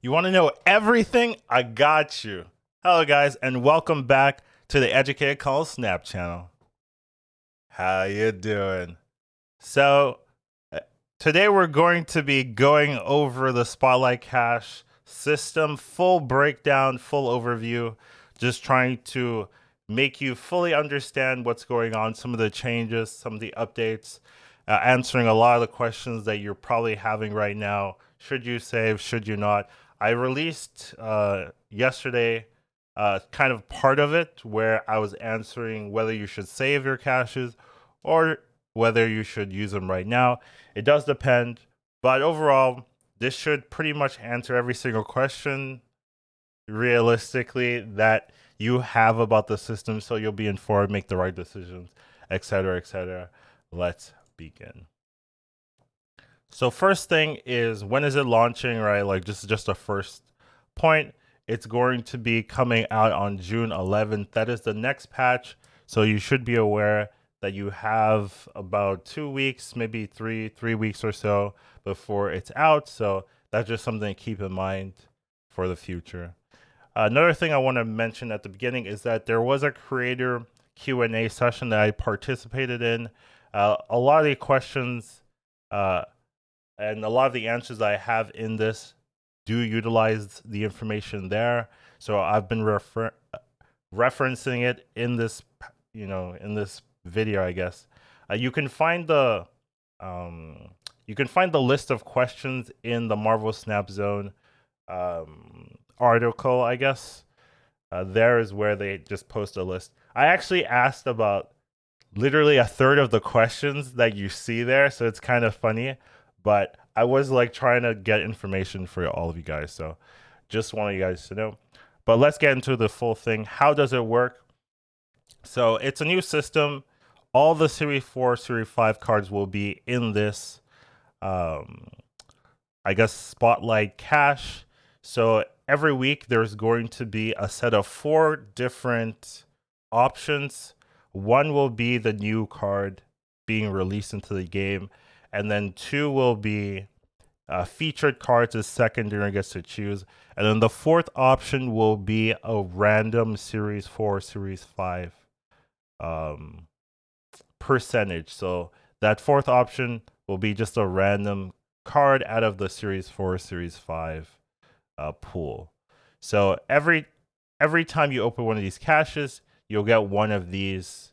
You want to know everything? I got you. Hello, guys, and welcome back to the Educated Collins Snap channel. How you doing? So, uh, today we're going to be going over the Spotlight Cache system, full breakdown, full overview, just trying to make you fully understand what's going on, some of the changes, some of the updates, answering a lot of the questions that you're probably having right now. Should you save? Should you not? I released yesterday kind of part of it where I was answering whether you should save your caches or whether you should use them right now. It does depend, but overall, this should pretty much answer every single question realistically that you have about the system, so you'll be informed, make the right decisions, etc., etc. Let's begin. So first thing is, when is it launching, right? Like, this is just a first point. It's going to be coming out on June 11th. That is the next patch. So you should be aware that you have about 2 weeks, maybe three weeks or so before it's out. So that's just something to keep in mind for the future. Another thing I want to mention at the beginning is that there was a creator Q&A session that I participated in. A lot of the questions and a lot of the answers I have in this do utilize the information there. So I've been referencing it in this, in this video, I guess. You can find the list of questions in the Marvel Snap Zone article, I guess. There is where they just post a list. I actually asked about literally a third of the questions that you see there, so it's kind of funny. But I was like trying to get information for all of you guys, so just wanted you guys to know. But let's get into the full thing. How does it work? So it's a new system. All the Series 4, Series 5 cards will be in this, I guess, Spotlight Cache. So every week there's going to be a set of 4 different options. One will be the new card being released into the game, and then 2 will be featured cards as secondary gets to choose, and then the 4th option will be a random Series 4, Series 5 percentage. So that 4th option will be just a random card out of the Series 4, Series 5 pool. So every time you open one of these caches, you'll get one of these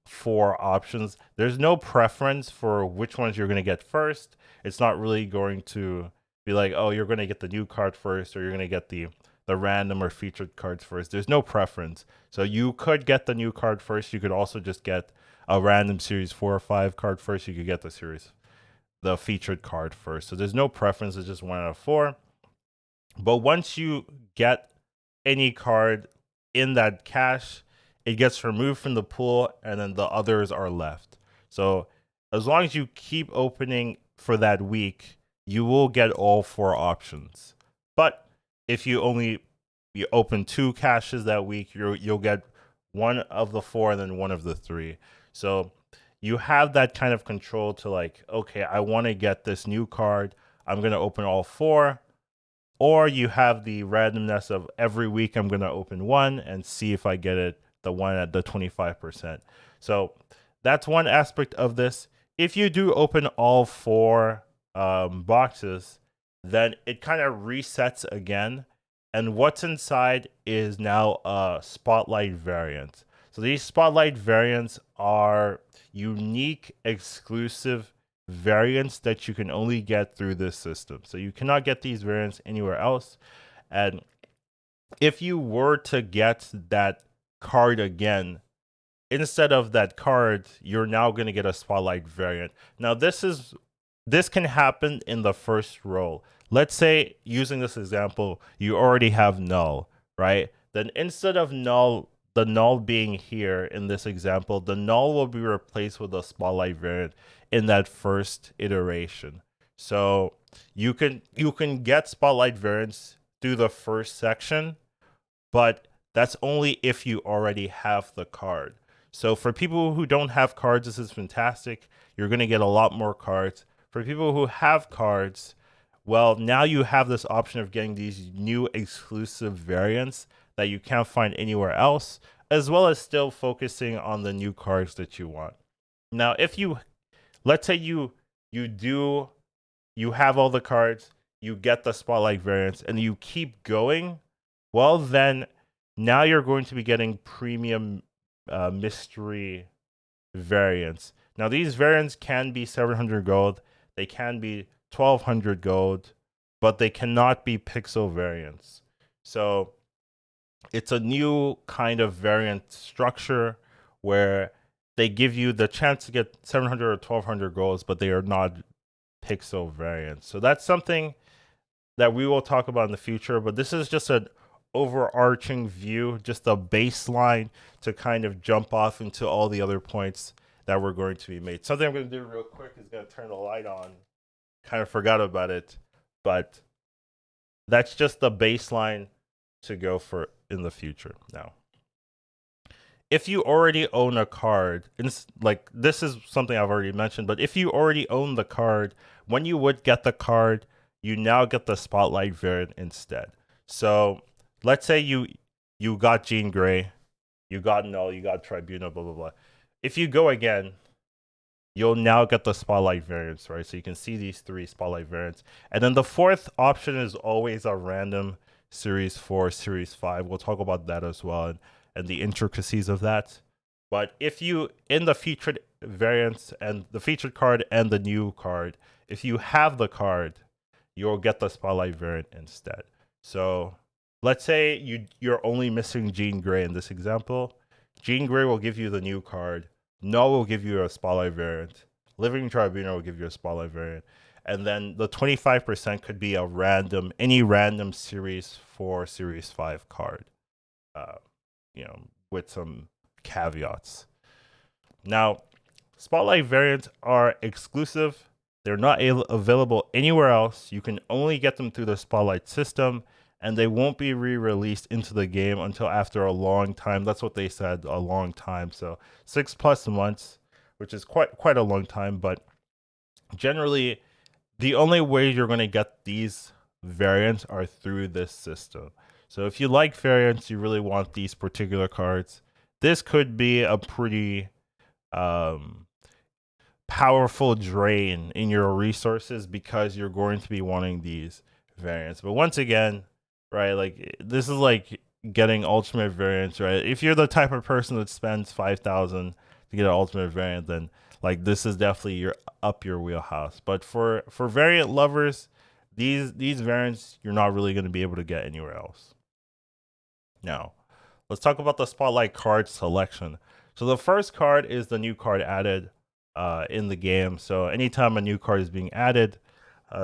4 options. There's no preference for which ones you're going to get first. It's not really going to be like, oh, you're going to get the new card first, or you're going to get the random or featured cards first. There's no preference. So you could get the new card first. You could also just get a random Series 4 or 5 card first. You could get the featured card first. So there's no preference. It's just 1 out of 4. But once you get any card in that cache, it gets removed from the pool, and then the others are left. So as long as you keep opening for that week, you will get all 4 options. But if you open 2 caches that week, you'll get 1 of the 4 and then 1 of the 3. So you have that kind of control to, like, okay, I want to get this new card. I'm going to open all 4. Or you have the randomness of every week I'm going to open 1 and see if I get it, the one at the 25%. So that's one aspect of this. If you do open all 4 boxes, then it kind of resets again. And what's inside is now a Spotlight variant. So these Spotlight variants are unique, exclusive variants that you can only get through this system. So you cannot get these variants anywhere else. And if you were to get that card again, instead of that card, you're now going to get a Spotlight variant. Now this can happen in the first roll. Let's say, using this example, you already have null, right? Then instead of null, the null being here in this example, the null will be replaced with a Spotlight variant in that first iteration. So you can get Spotlight variants through the first section, but that's only if you already have the card. So for people who don't have cards, this is fantastic. You're going to get a lot more cards. For people who have cards, Well, now you have this option of getting these new exclusive variants that you can't find anywhere else, as well as still focusing on the new cards that you want. Now, if you, let's say you have all the cards, you get the spotlight variants, and you keep going, well, then now you're going to be getting premium mystery variants. Now, these variants can be 700 gold, they can be 1200 gold, but they cannot be pixel variants. So it's a new kind of variant structure where they give you the chance to get 700 or 1200 golds, but they are not pixel variants. So that's something that we will talk about in the future, but this is just an overarching view, just a baseline to kind of jump off into all the other points that were going to be made. Something I'm going to do real quick is going to turn the light on. Kind of forgot about it, but that's just the baseline to go for in the future. Now, if you already own a card, like this is something I've already mentioned, but if you already own the card, when you would get the card, you now get the spotlight variant instead. So let's say you got Jean Grey, you got Null, you got Tribunal, blah blah blah. If you go again, you'll now get the spotlight variants, right? So you can see these 3 spotlight variants. And then the fourth option is always a random Series 4, Series 5. We'll talk about that as well and the intricacies of that. But if you, in the featured variants and the featured card and the new card, if you have the card, you'll get the spotlight variant instead. So let's say you're only missing Jean Grey in this example. Jean Grey will give you the new card. Null will give you a spotlight variant. Living Tribunal will give you a spotlight variant. And then the 25% could be a random, any random Series 4, Series 5 card, with some caveats. Now, spotlight variants are exclusive. They're not available anywhere else. You can only get them through the Spotlight system, and they won't be re-released into the game until after a long time. That's what they said, a long time. So 6+ months, which is quite a long time. But generally, the only way you're going to get these variants are through this system. So if you like variants, you really want these particular cards, this could be a pretty powerful drain in your resources because you're going to be wanting these variants. But once again, right, like this is like getting ultimate variants, right? If you're the type of person that spends 5,000 to get an ultimate variant, then like this is definitely your wheelhouse. But for variant lovers, these variants you're not really going to be able to get anywhere else. Now, let's talk about the spotlight card selection. So the first card is the new card added in the game. So anytime a new card is being added,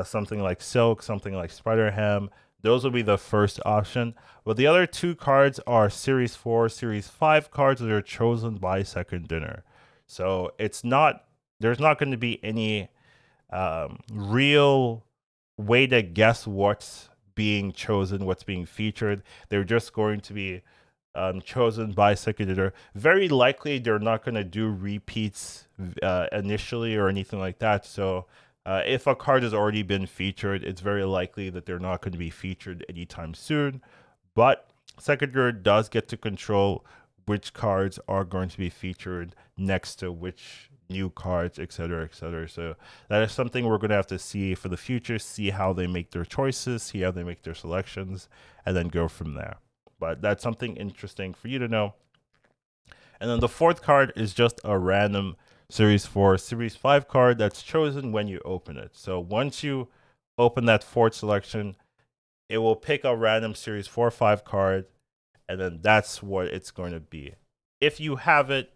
something like Silk, something like Spider Ham, those will be the first option. But the other 2 cards are Series 4, Series 5 cards that are chosen by Second Dinner. So there's not going to be any real way to guess what's being chosen, what's being featured. They're just going to be chosen by Second Dinner. Very likely they're not going to do repeats initially or anything like that. So if a card has already been featured, it's very likely that they're not going to be featured anytime soon. But Second Dinner does get to control which cards are going to be featured next to which new cards, etc., etc. So that is something we're going to have to see for the future, see how they make their choices, see how they make their selections, and then go from there. But that's something interesting for you to know. And then the fourth card is just a random Series 4, Series 5 card that's chosen when you open it. So once you open that fourth selection, it will pick a random Series 4 or 5 card, and then that's what it's going to be. If you have it,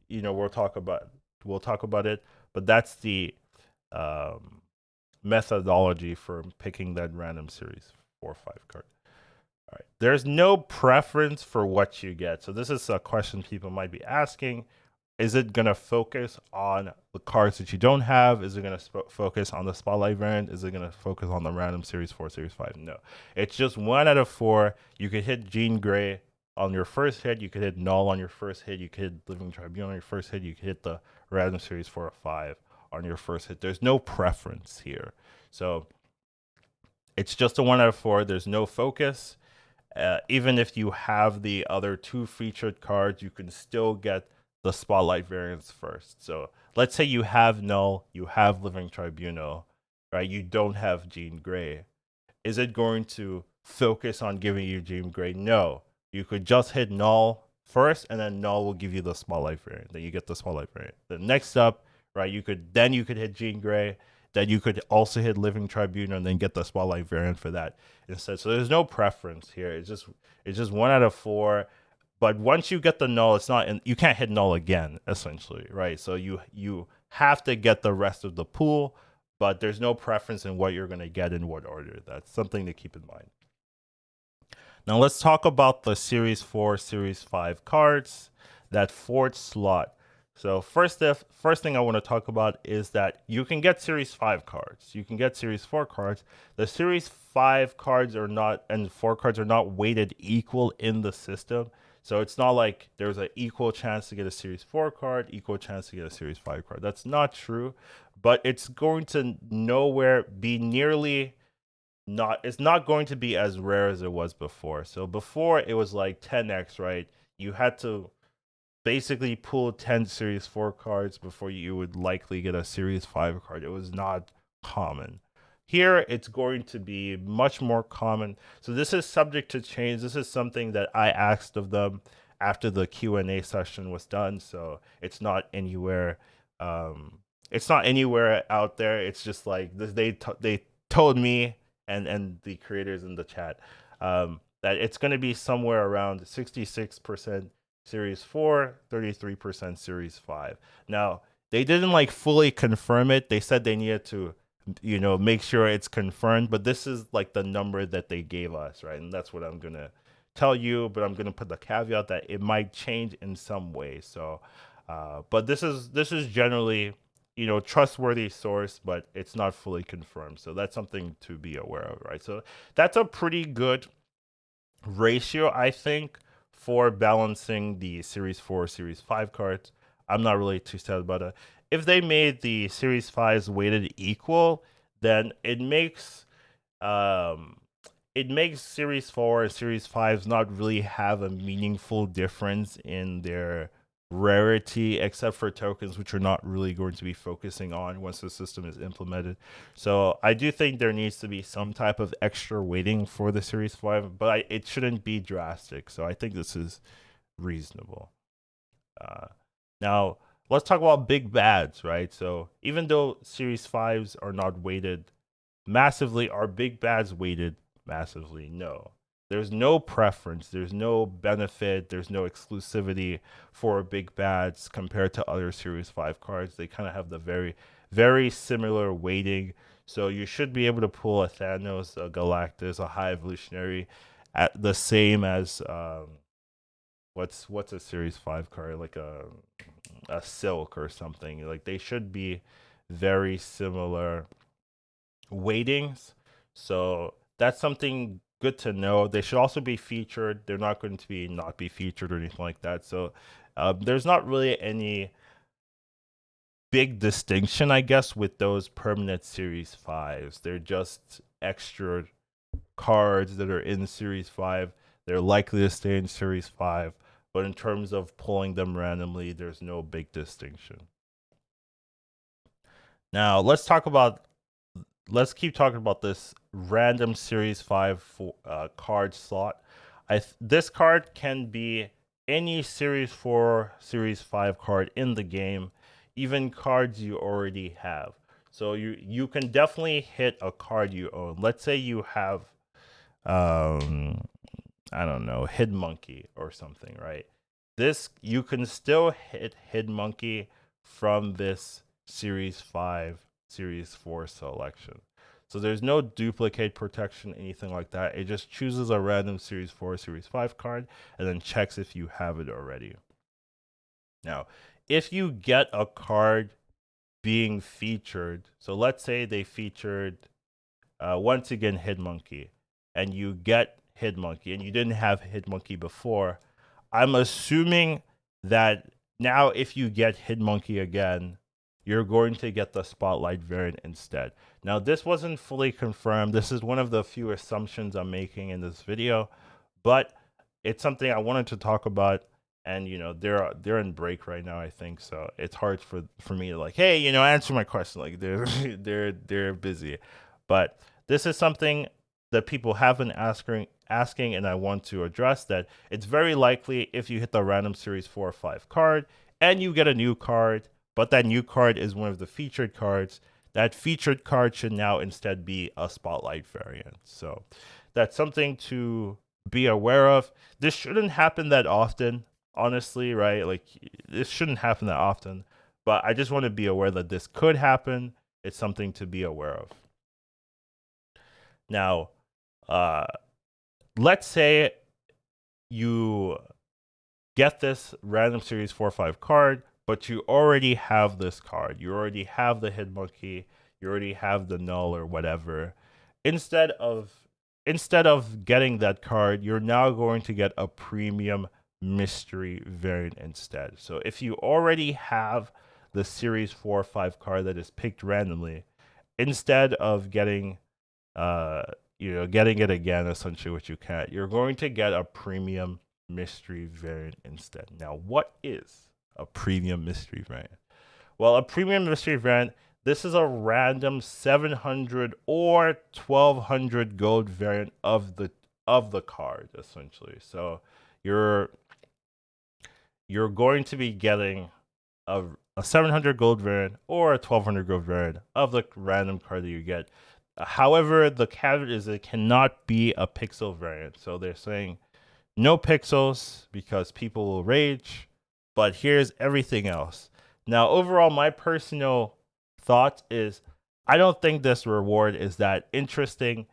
we'll talk about it, but that's the methodology for picking that random Series 4 or 5 card. All right. There's no preference for what you get. So this is a question people might be asking. Is it going to focus on the cards that you don't have? Is it going to focus on the spotlight variant? Is it going to focus on the random Series 4, Series 5? No. It's just 1 out of 4. You could hit Jean Grey on your first hit. You could hit Null on your first hit. You could hit Living Tribunal on your first hit. You could hit the random Series 4 or 5 on your first hit. There's no preference here. So It's just a 1 out of 4. There's no focus. Even if you have the other 2 featured cards, you can still get the Spotlight variants first. So let's say you have Null, you have Living Tribunal, right? You don't have Jean Grey. Is it going to focus on giving you Jean Grey? No. You could just hit Null first, and then Null will give you the Spotlight variant. Then you get the Spotlight variant. The next up, right? You could hit Jean Grey. Then you could also hit Living Tribunal and then get the Spotlight variant for that instead. So there's no preference here. It's just 1 out of 4. But once you get the Null, it's not, you can't hit Null again, essentially, right? So you have to get the rest of the pool, but there's no preference in what you're going to get in what order. That's something to keep in mind. Now let's talk about the Series 4, Series 5 cards, that 4th slot. So first thing I want to talk about is that you can get Series 5 cards. You can get Series 4 cards. The Series 5 cards are not, and 4 cards are not weighted equal in the system. So it's not like there's an equal chance to get a Series 4 card, equal chance to get a Series 5 card. That's not true, but it's going to nowhere be nearly not, it's not going to be as rare as it was before. So before it was like 10x, right? You had to basically pull 10 Series 4 cards before you would likely get a Series 5 card. It was not common. Here, it's going to be much more common. So this is subject to change. This is something that I asked of them after the Q&A session was done. So it's not anywhere. It's not anywhere out there. It's just like this. They told me and the creators in the chat that it's going to be somewhere around 66% Series 4, 33% Series 5. Now, they didn't like fully confirm it. They said they needed to, make sure it's confirmed, but this is like the number that they gave us, right? And that's what I'm going to tell you, but I'm going to put the caveat that it might change in some way. So, but this is generally, trustworthy source, but it's not fully confirmed. So that's something to be aware of, right? So that's a pretty good ratio, I think, for balancing the Series 4, Series 5 cards. I'm not really too sad about it. If they made the Series 5s weighted equal, then it makes Series 4 and Series 5s not really have a meaningful difference in their rarity, except for tokens, which are not really going to be focusing on once the system is implemented. So I do think there needs to be some type of extra weighting for the Series 5, but it shouldn't be drastic. So I think this is reasonable. Now, let's talk about big bads, right? So even though Series 5s are not weighted massively, are big bads weighted massively? No. There's no preference, there's no benefit, there's no exclusivity for big bads compared to other Series 5 cards. They kind of have the very, very similar weighting. So you should be able to pull a Thanos, a Galactus, a High Evolutionary at the same as what's a Series 5 card? Like a Silk or something. Like they should be very similar weightings. So that's something good to know. They should also be featured. They're not going to be not be featured or anything like that. So there's not really any big distinction, I guess, with those permanent Series 5s. They're just extra cards that are in Series 5. They're likely to stay in Series 5. But in terms of pulling them randomly, there's no big distinction. Now, let's keep talking about this random Series 5 card slot. This card can be any Series 4, Series 5 card in the game, even cards you already have. So you can definitely hit a card you own. Let's say you have, I don't know, Hidden Monkey or something, right? You can still hit Hidden Monkey from this Series 5, Series 4 selection. So there's no duplicate protection, anything like that. It just chooses a random Series 4, Series 5 card and then checks if you have it already. Now, if you get a card being featured, so let's say they featured, once again, Hidden Monkey, and you get Hidden Monkey, and you didn't have Hidden Monkey before, I'm assuming that now if you get Hidden Monkey again, you're going to get the Spotlight variant instead. Now, this wasn't fully confirmed. This is one of the few assumptions I'm making in this video, but it's something I wanted to talk about. And they're in break right now, I think, so it's hard for me to like, hey, answer my question. Like they're busy, but this is something that people have been asking, and I want to address that. It's very likely if you hit the random series 4 or 5 card and you get a new card, but that new card is one of the featured cards, that featured card should now instead be a Spotlight variant. So that's something to be aware of. This shouldn't happen that often, honestly, right? Like, this shouldn't happen that often, but I just want to be aware that this could happen. It's something to be aware of. Now, let's say you get this random series 4 or 5 card, but you already have this card. You already have the hit monkey. You already have the null or whatever. Instead of getting that card, you're now going to get a premium mystery variant instead. So if you already have the series 4 or 5 card that is picked randomly, instead of getting getting it again, essentially, which you can't, you're going to get a premium mystery variant instead. Now, what is a premium mystery variant? Well, a premium mystery variant, this is a random 700 or 1200 gold variant of the card, essentially. So you're going to be getting a 700 gold variant or a 1200 gold variant of the random card that you get. However, the caveat is it cannot be a pixel variant. So they're saying no pixels because people will rage, but here's everything else. Now, overall, my personal thought is I don't think this reward is that interesting.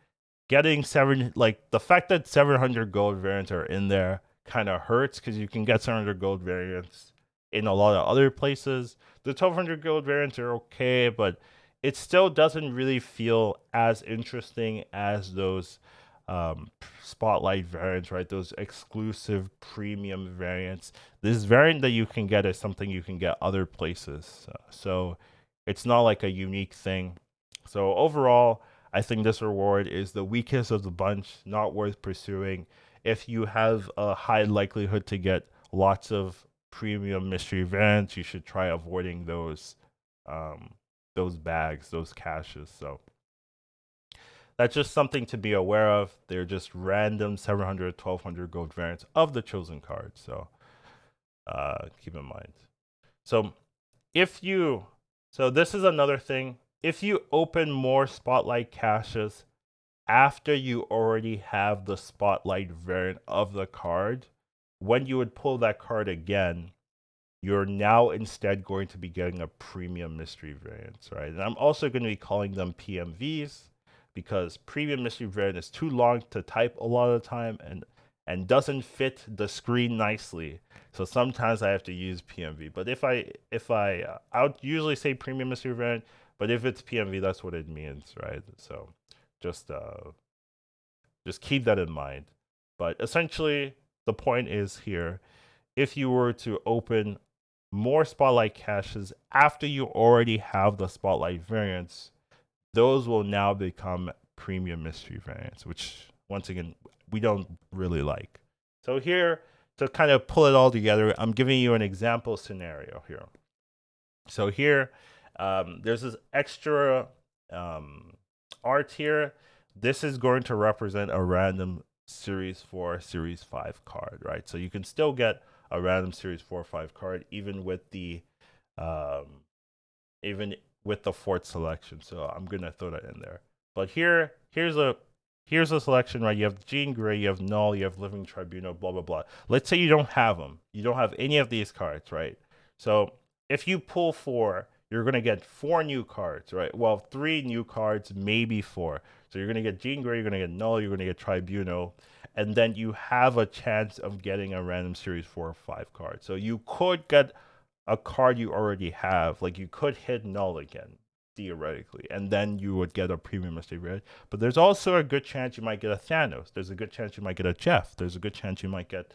Getting the fact that 700 gold variants are in there kind of hurts because you can get 700 gold variants in a lot of other places. The 1200 gold variants are okay, but it still doesn't really feel as interesting as those Spotlight variants, right? Those exclusive premium variants. This variant that you can get is something you can get other places. So it's not like a unique thing. So overall, I think this reward is the weakest of the bunch, not worth pursuing. If you have a high likelihood to get lots of premium mystery variants, you should try avoiding those bags, those caches. So that's just something to be aware of. They're just random 700, 1200 gold variants of the chosen card. So keep in mind. So this is another thing. If you open more Spotlight caches after you already have the Spotlight variant of the card, when you would pull that card again, you're now instead going to be getting a premium mystery variant, right? And I'm also going to be calling them PMVs because premium mystery variant is too long to type a lot of the time and doesn't fit the screen nicely. So sometimes I have to use PMV. But I would usually say premium mystery variant, but if it's PMV, that's what it means, right? So just keep that in mind. But essentially, the point is here, if you were to open more Spotlight caches after you already have the Spotlight variants, those will now become premium mystery variants, which, once again, we don't really like. So here, to kind of pull it all together, I'm giving you an example scenario here. So here, there's this extra art here. This is going to represent a random Series 4, Series 5 card, right? So you can still get a random Series 4 or 5 card even with the fourth selection. So I'm gonna throw that in there. But here's a selection, right? You have Jean Grey, you have Null, you have Living Tribunal, blah blah blah. Let's say you don't have them. You don't have any of these cards, right? So if you pull 4, you're gonna get 4 new cards, right? Well, 3 new cards, maybe 4. So you're gonna get Jean Grey, you're gonna get Null, you're gonna get Tribunal, and then you have a chance of getting a random Series 4 or 5 card. So you could get a card you already have. Like, you could hit Null again, theoretically, and then you would get a premium mystery variant. But there's also a good chance you might get a Thanos. There's a good chance you might get a Jeff. There's a good chance you might get,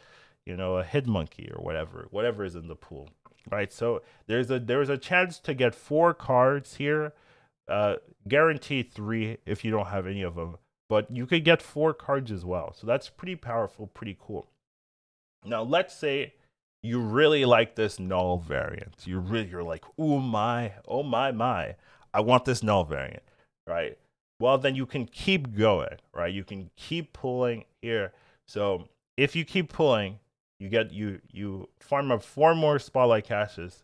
a Hit Monkey or whatever is in the pool. right? So there's a chance to get 4 cards here, guaranteed 3 if you don't have any of them, but you could get 4 cards as well. So that's pretty powerful, pretty cool. Now let's say you really like this null variant. You're like, oh my, my, I want this null variant, right? Well, then you can keep going, right? You can keep pulling here. So if you keep pulling, you farm up 4 more spotlight caches.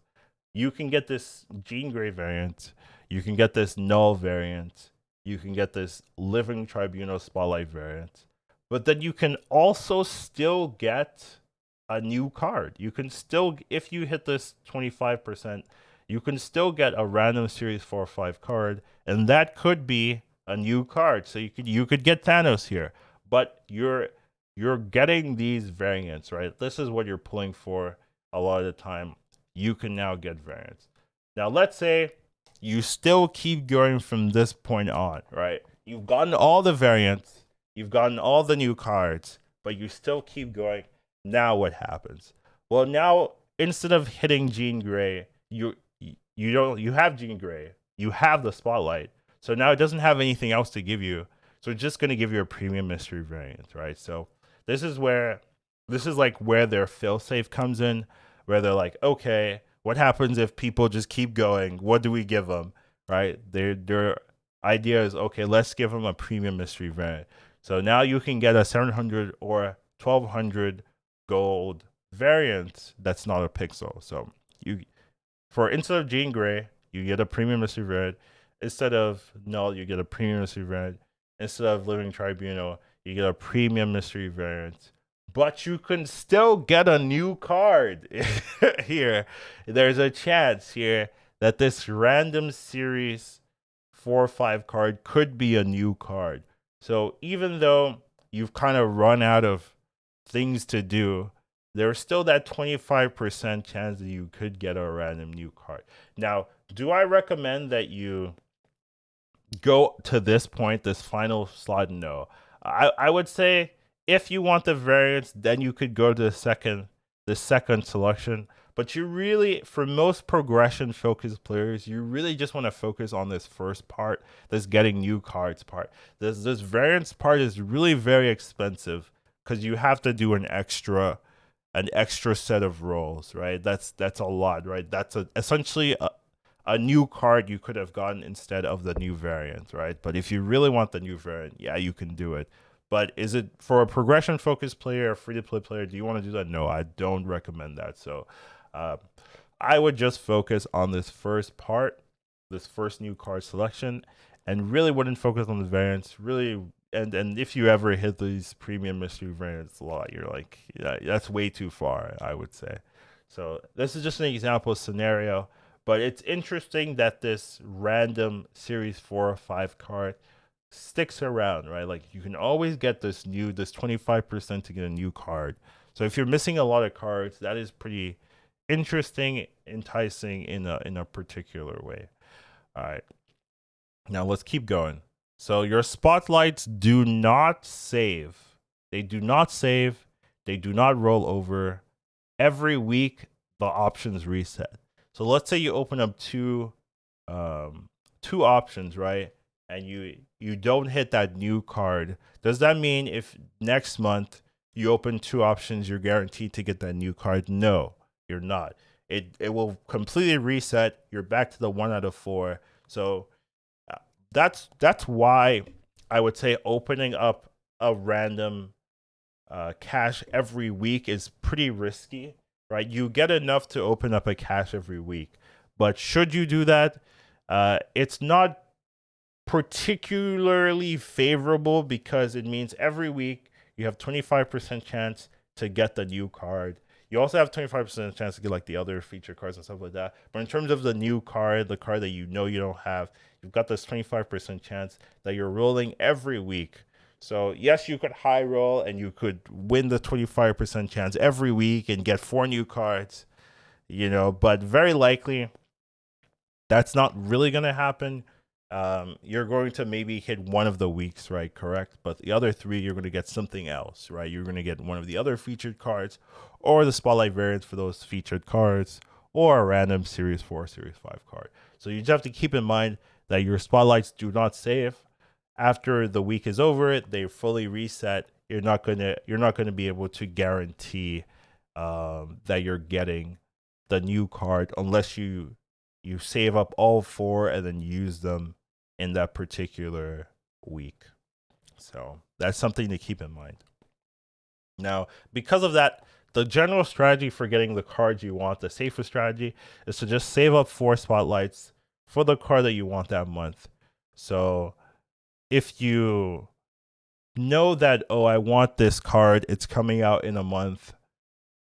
You can get this Jean Grey variant. You can get this null variant. You can get this Living Tribunal spotlight variant. But then you can also still get a new card. You can still, if you hit this 25%, you can still get a random series 4 or 5 card, and that could be a new card. So you could get Thanos here, but you're getting these variants, right? This is what you're pulling for a lot of the time. You can now get variants. Now let's say you still keep going from this point on, right? You've gotten all the variants, you've gotten all the new cards, but you still keep going. Now what happens? Well, now instead of hitting Jean Grey, you have Jean Grey, you have the spotlight. So now it doesn't have anything else to give you. So it's just gonna give you a premium mystery variant, right? So this is like where their failsafe comes in, where they're like, okay, what happens if people just keep going? What do we give them, right? Their idea is, okay, let's give them a premium mystery variant. So now you can get a 700 or 1200 gold variant that's not a pixel. So instead of Jean Grey, you get a premium mystery variant. Instead of null, you get a premium mystery variant. Instead of Living Tribunal, you get a premium mystery variant. But you can still get a new card here. There's a chance here that this random series 4 or 5 card could be a new card. So even though you've kind of run out of things to do, there's still that 25% chance that you could get a random new card. Now, do I recommend that you go to this point, this final slot? No. I would say if you want the variants, then you could go to the second selection. But you really, for most progression focused players, you really just want to focus on this first part, this getting new cards part. This variants part is really very expensive because you have to do an extra set of rolls, right? That's a lot, right? That's essentially a new card you could have gotten instead of the new variant, right? But if you really want the new variant, yeah, you can do it. But is it for a progression focused player, a free to play player? Do you want to do that? No, I don't recommend that. So I would just focus on this first part, this first new card selection, and really wouldn't focus on the variants. Really, and if you ever hit these premium mystery variants a lot, you're like, yeah, that's way too far, I would say. So this is just an example scenario, but it's interesting that this random series 4 or 5 card sticks around, right? Like you can always get this 25% to get a new card. So if you're missing a lot of cards, that is pretty interesting, enticing in a particular way. All right. Now let's keep going. So your spotlights do not save. They do not save. They do not roll over. Every week the options reset. So let's say you open up two options, right? And you don't hit that new card. Does that mean if next month you open 2 options, you're guaranteed to get that new card? No, you're not. It will completely reset. You're back to the 1 out of 4. So that's why I would say opening up a random cache every week is pretty risky, right? You get enough to open up a cache every week, but should you do that, it's not particularly favorable because it means every week you have 25% chance to get the new card. You also have 25% chance to get like the other feature cards and stuff like that. But in terms of the new card, the card that you know you don't have, you've got this 25% chance that you're rolling every week. So yes, you could high roll and you could win the 25% chance every week and get 4 new cards, but very likely that's not really going to happen. You're going to maybe hit one of the weeks, right? Correct. But the other 3, you're going to get something else, right? You're going to get one of the other featured cards or the spotlight variants for those featured cards, or a random Series 4, Series 5 card. So you just have to keep in mind that your spotlights do not save. After the week is over, they fully reset. You're not gonna be able to guarantee that you're getting the new card unless you save up all 4 and then use them in that particular week. So that's something to keep in mind. Now, because of that, the general strategy for getting the cards you want, the safest strategy, is to just save up 4 spotlights for the card that you want that month. So if you know that, oh, I want this card, it's coming out in a month,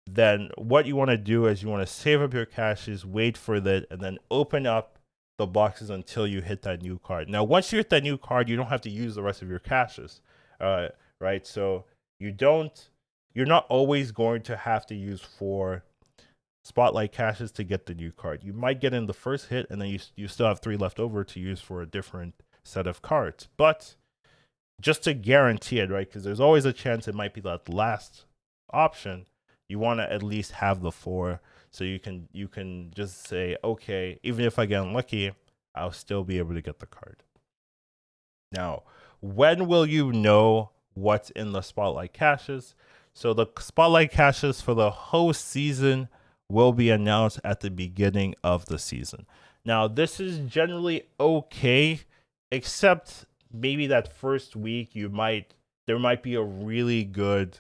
then what you want to do is you want to save up your caches, wait for that, and then open up the boxes until you hit that new card. Now, once you hit that new card, you don't have to use the rest of your caches, right? So you're not always going to have to use 4 spotlight caches to get the new card. You might get in the first hit, and then you still have 3 left over to use for a different set of cards. But just to guarantee it, right? Because there's always a chance it might be that last option. You want to at least have the 4, so you can just say, okay, even if I get unlucky, I'll still be able to get the card. Now, when will you know what's in the spotlight caches? So the spotlight caches for the whole season will be announced at the beginning of the season. Now, this is generally okay, except maybe that first week there might be a really good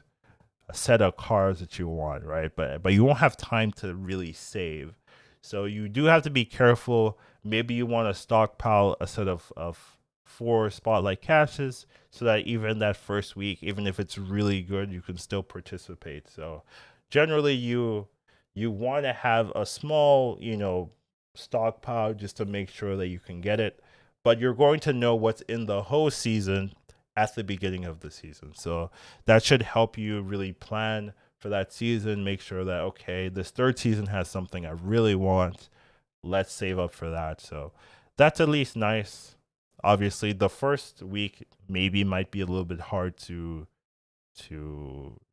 set of cards that you want, right? But you won't have time to really save. So you do have to be careful. Maybe you want to stockpile a set of 4 spotlight caches so that even that first week, even if it's really good, you can still participate. So generally you want to have a small, stockpile just to make sure that you can get it. But you're going to know what's in the whole season at the beginning of the season. So that should help you really plan for that season. Make sure that, okay, this 3rd season has something I really want. Let's save up for that. So that's at least nice. Obviously, the first week might be a little bit hard to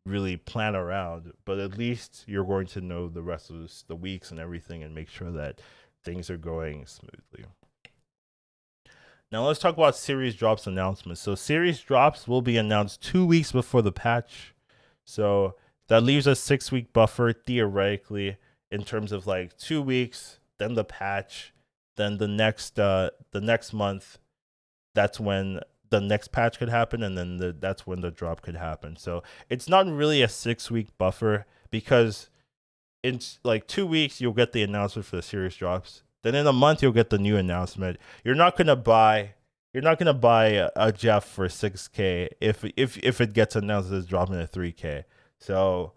really plan around, but at least you're going to know the rest of the weeks and everything and make sure that things are going smoothly. Now let's talk about series drops announcements. So series drops will be announced 2 weeks before the patch. So that leaves a 6-week buffer theoretically in terms of like 2 weeks, then the patch, then the next month. That's when the next patch could happen, and then that's when the drop could happen. So it's not really a 6-week buffer because in like 2 weeks you'll get the announcement for the series drops. Then in a month you'll get the new announcement. You're not gonna buy a Jeff for 6K if it gets announced as dropping at 3K. So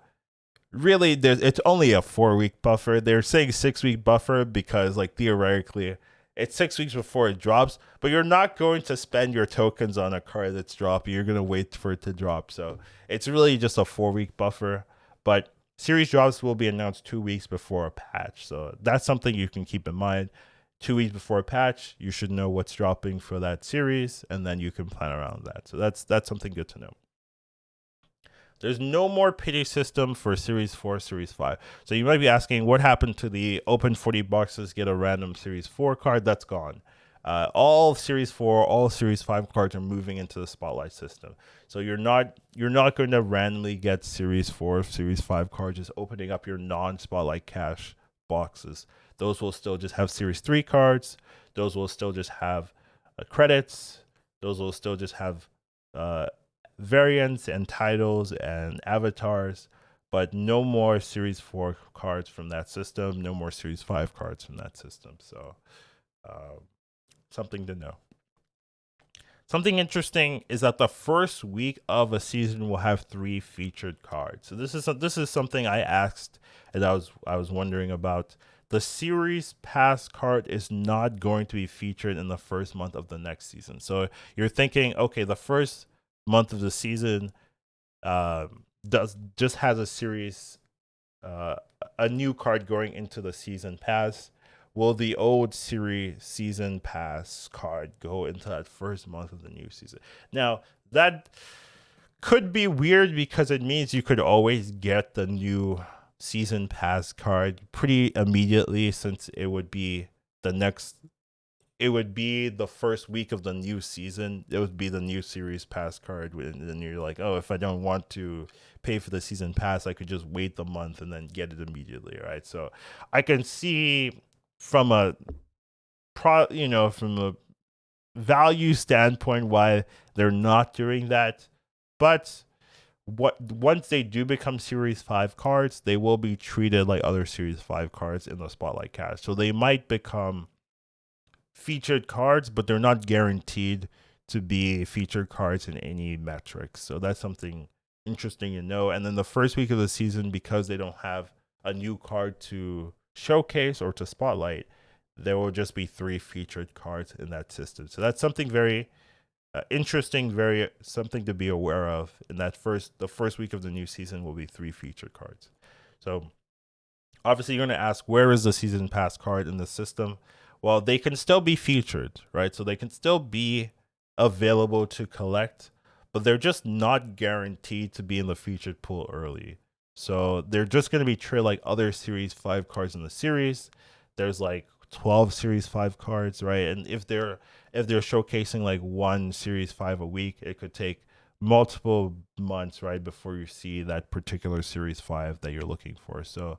really, it's only a 4-week buffer. They're saying 6-week buffer because like theoretically it's 6 weeks before it drops, but you're not going to spend your tokens on a card that's dropping. You're gonna wait for it to drop. So it's really just a 4-week buffer. But series drops will be announced 2 weeks before a patch. So that's something you can keep in mind. 2 weeks before a patch, you should know what's dropping for that series, and then you can plan around that. So that's something good to know. There's no more pity system for Series 4, Series 5. So you might be asking, what happened to the open 40 boxes, get a random Series 4 card? That's gone. All Series 4, all Series 5 cards are moving into the Spotlight system. So you're not going to randomly get Series 4, Series 5 cards just opening up your non-Spotlight cache boxes. Those will still just have Series 3 cards. Those will still just have credits. Those will still just have variants and titles and avatars, but no more Series 4 cards from that system, no more Series 5 cards from that system. So something to know. Something interesting is that the first week of a season will have 3 featured cards. So this is something I asked and I was wondering about. The series pass card is not going to be featured in the first month of the next season. So you're thinking, okay, the first month of the season just has a series, a new card going into the season pass. Will the old series season pass card go into that first month of the new season? Now that could be weird because it means you could always get the new season pass card pretty immediately, since it would be the next it would be the first week of the new season. It would be the new series pass card, and then you're like, oh, if I don't want to pay for the season pass, I could just wait the month and then get it immediately, right? So I can see from a from a value standpoint why they're not doing that, but once they do become Series 5 cards, they will be treated like other Series 5 cards in the Spotlight Cash. So they might become featured cards, but they're not guaranteed to be featured cards in any metrics. So that's something interesting to know. And then the first week of the season, because they don't have a new card to showcase or to spotlight, there will just be 3 featured cards in that system. So that's something very interesting, very something to be aware of. In that the first week of the new season will be 3 featured cards. So obviously you're going to ask, where is the season pass card in the system? Well, they can still be featured, right? So they can still be available to collect, but they're just not guaranteed to be in the featured pool early. So they're just going to be treated like other Series 5 cards in the series. There's like 12 Series 5 cards, right? And if they're showcasing like one Series 5 a week, it could take multiple months, right, before you see that particular Series 5 that you're looking for. So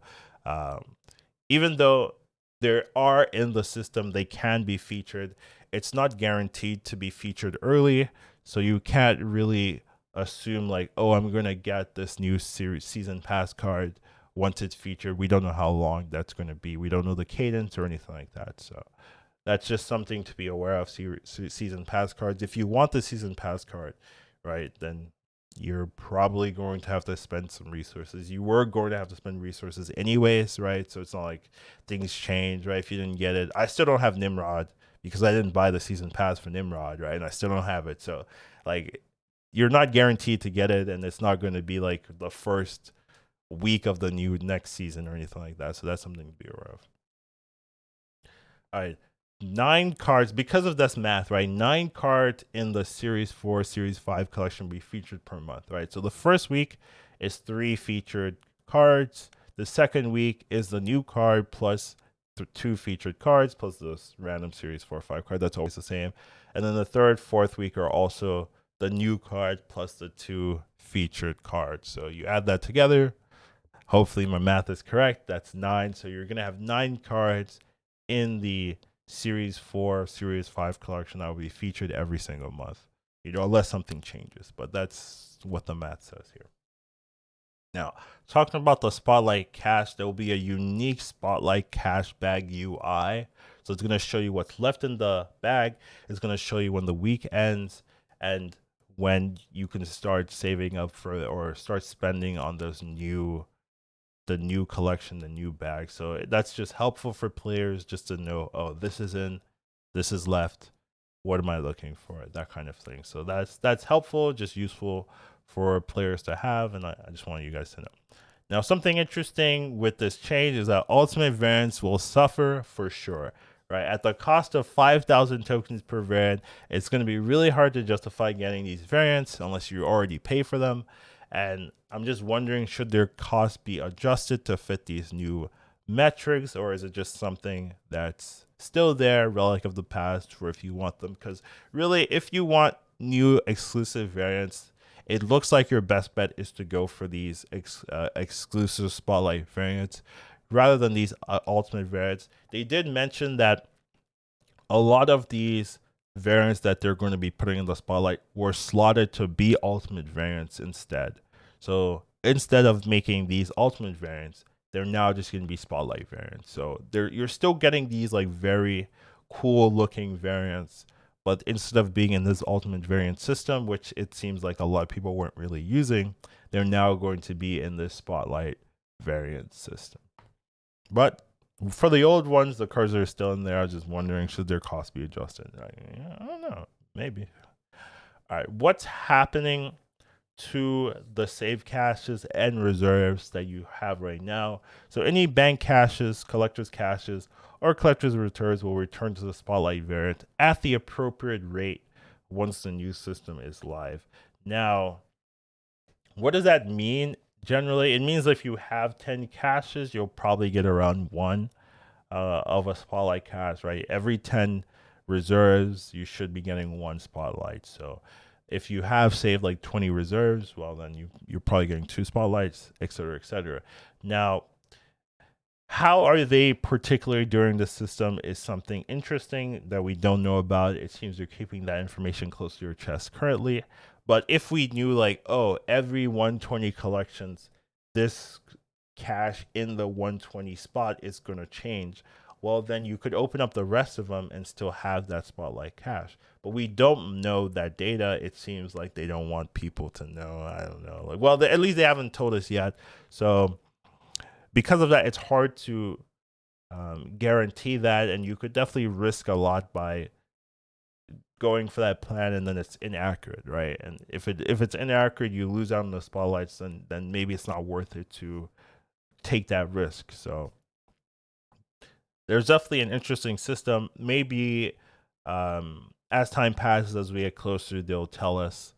even though there are in the system, they can be featured, it's not guaranteed to be featured early. So you can't really assume like, oh, I'm going to get this new season pass card once it's featured. We don't know how long that's going to be. We don't know the cadence or anything like that. So that's just something to be aware of. Season pass cards. If you want the season pass card, right, then you're probably going to have to spend some resources. You were going to have to spend resources anyways, right? So it's not like things change, right? If you didn't get it, I still don't have Nimrod because I didn't buy the season pass for Nimrod, right? And I still don't have it. So like, you're not guaranteed to get it, and it's not going to be like the first week of the new next season or anything like that. So that's something to be aware of. All right. 9 cards, because of this math, right? 9 cards in the Series 4, Series 5 collection will be featured per month, right? So the first week is 3 featured cards. The second week is the new card plus 2 featured cards plus this random Series 4 or 5 card. That's always the same. And then the third, fourth week are also the new card plus the 2 featured cards. So you add that together. Hopefully my math is correct. That's 9. So you're going to have 9 cards in the Series 4, Series 5 collection that will be featured every single month, unless something changes. But that's what the math says here. Now, talking about the Spotlight Cash, there will be a unique Spotlight Cash bag UI. So it's going to show you what's left in the bag. It's going to show you when the week ends and when you can start saving up for or start spending on the new collection, the new bag. So that's just helpful for players just to know, oh, this is in, this is left. What am I looking for? That kind of thing. So that's helpful, just useful for players to have, and I just want you guys to know. Now, something interesting with this change is that ultimate variants will suffer for sure. Right, at the cost of 5,000 tokens per variant, it's going to be really hard to justify getting these variants unless you already pay for them. And I'm just wondering, should their cost be adjusted to fit these new metrics, or is it just something that's still there, relic of the past, for if you want them? Because really, if you want new exclusive variants, it looks like your best bet is to go for these exclusive Spotlight variants rather than these ultimate variants. They did mention that a lot of these variants that they're going to be putting in the Spotlight were slotted to be ultimate variants instead. So instead of making these ultimate variants, they're now just going to be Spotlight variants. So you're still getting these like very cool looking variants, but instead of being in this ultimate variant system, which it seems like a lot of people weren't really using, they're now going to be in this Spotlight variant system. But for the old ones, the cards are still in there. I was just wondering, should their cost be adjusted? I don't know. Maybe. All right. What's happening to the save caches and reserves that you have right now? So any bank caches, collector's caches, or collector's returns will return to the Spotlight variant at the appropriate rate once the new system is live. Now, what does that mean? generally, it means if you have 10 caches, you'll probably get around one of a spotlight cache, right? Every 10 reserves, you should be getting one spotlight. So if you have saved like 20 reserves, well, then you're probably getting two spotlights, et cetera, et cetera. Now, how are they particularly during the system is something interesting that we don't know about. It seems they're keeping that information close to your chest currently. But if we knew, like, oh, every 120 collections, this cache in the 120 spot is going to change, well, then you could open up the rest of them and still have that spotlight cache. But we don't know that data. It seems like they don't want people to know. I don't know. Like, well, at least they haven't told us yet. So because of that, it's hard to guarantee that, and you could definitely risk a lot by going for that plan and then it's inaccurate, right? And if it's inaccurate, you lose out on the spotlights, then maybe it's not worth it to take that risk. So there's definitely an interesting system. Maybe as time passes, as we get closer, they'll tell us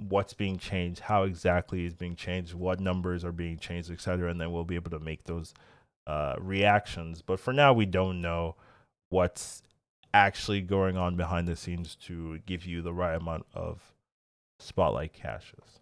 what's being changed, how exactly is being changed, what numbers are being changed, etc. And then we'll be able to make those reactions. But for now, we don't know what's actually going on behind the scenes to give you the right amount of spotlight caches.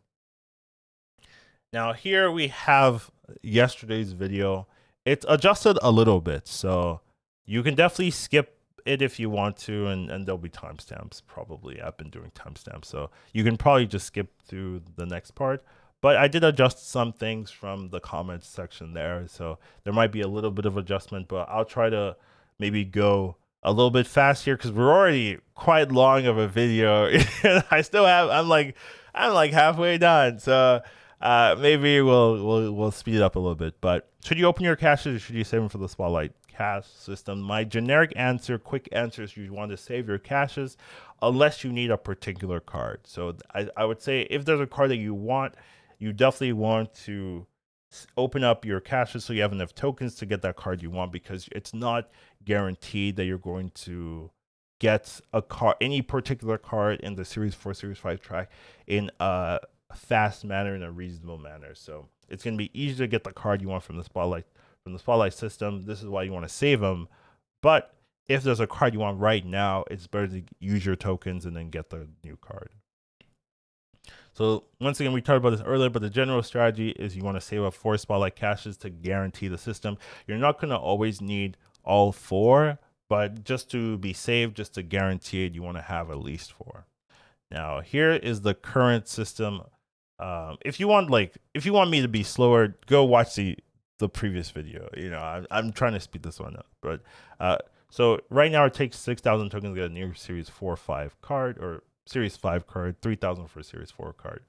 Now here we have yesterday's video. It's adjusted a little bit, so you can definitely skip it if you want to, and there'll be timestamps probably. I've been doing timestamps, so you can probably just skip through the next part. But I did adjust some things from the comments section there, so there might be a little bit of adjustment, but I'll try to maybe go a little bit fast here because we're already quite long of a video. I still have I'm like halfway done, so maybe we'll speed it up a little bit. But should you open your caches or should you save them for the spotlight cache system? My generic answer, quick answer is you want to save your caches unless you need a particular card. So I would say if there's a card that you want, you definitely want to open up your caches so you have enough tokens to get that card you want, because it's not guaranteed that you're going to get a card, any particular card in the Series 4, Series 5 track in a fast manner, in a reasonable manner. So it's going to be easy to get the card you want from the spotlight system. This is why you want to save them. But if there's a card you want right now, it's better to use your tokens and then get the new card. So once again, we talked about this earlier, but the general strategy is you want to save up 4 spotlight caches to guarantee the system. You're not going to always need all 4, but just to be safe, just to guarantee it, you want to have at least 4. Now here is the current system. If you want me to be slower, go watch the previous video. You know, I'm trying to speed this one up, but so right now it takes 6,000 tokens to get a new Series 4/5 card, or Series 5 card, 3,000 for a Series 4 card.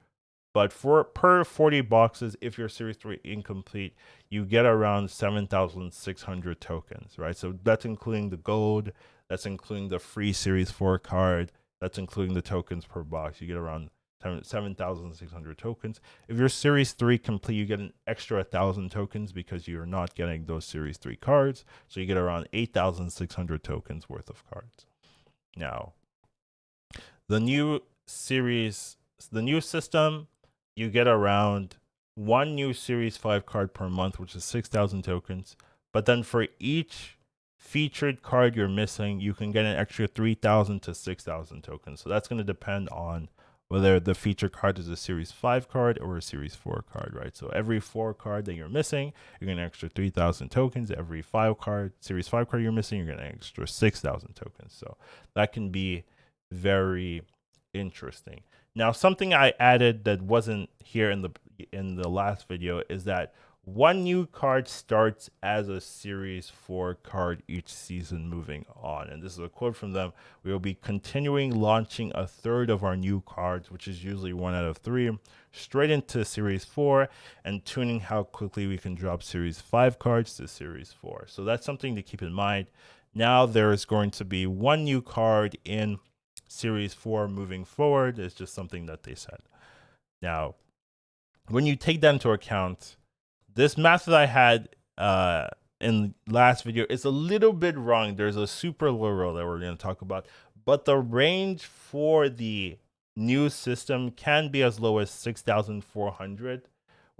But per 40 boxes, if you're Series 3 incomplete, you get around 7,600 tokens, right? So that's including the gold, that's including the free Series 4 card, that's including the tokens per box. You get around 7,600 tokens. If you're Series 3 complete, you get an extra 1,000 tokens because you're not getting those Series 3 cards. So you get around 8,600 tokens worth of cards. Now, the new system, you get around 1 new Series 5 card per month, which is 6,000 tokens. But then for each featured card you're missing, you can get an extra 3,000 to 6,000 tokens. So that's going to depend on whether the featured card is a Series 5 card or a Series 4 card, right? So every 4 card that you're missing, you're getting an extra 3,000 tokens. Every Series 5 card you're missing, you're getting an extra 6,000 tokens. So that can be very interesting. Now, something I added that wasn't here in the last video is that 1 new card starts as a Series 4 card each season moving on. And this is a quote from them. We will be continuing launching a third of our new cards, which is usually 1 out of 3, straight into Series 4, and tuning how quickly we can drop Series 5 cards to Series 4. So that's something to keep in mind. Now there is going to be 1 new card in Series 4 moving forward. It's just something that they said. Now, when you take that into account, this math that I had in last video is a little bit wrong. There's a super low roll that we're going to talk about, but the range for the new system can be as low as 6,400,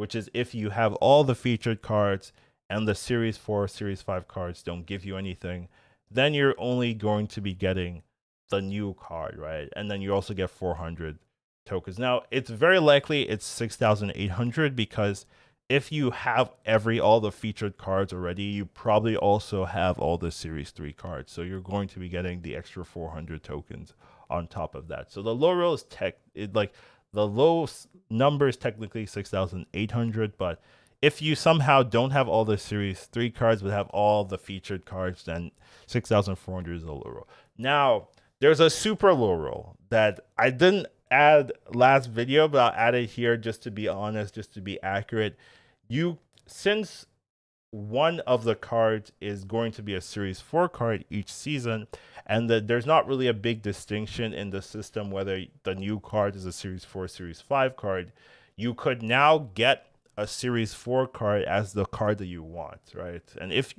which is if you have all the featured cards and the Series 4, Series 5 cards don't give you anything, then you're only going to be getting the new card, right? And then you also get 400 tokens. Now, it's very likely it's 6,800 because if you have all the featured cards already, you probably also have all the Series 3 cards. So you're going to be getting the extra 400 tokens on top of that. So the low roll is the low number is technically 6,800, but if you somehow don't have all the Series 3 cards but have all the featured cards, then 6,400 is a low roll. Now, there's a super low roll that I didn't add last video, but I'll add it here just to be honest, just to be accurate. Since one of the cards is going to be a Series 4 card each season, and there's not really a big distinction in the system whether the new card is a Series 4, Series 5 card, you could now get a Series 4 card as the card that you want, right? And if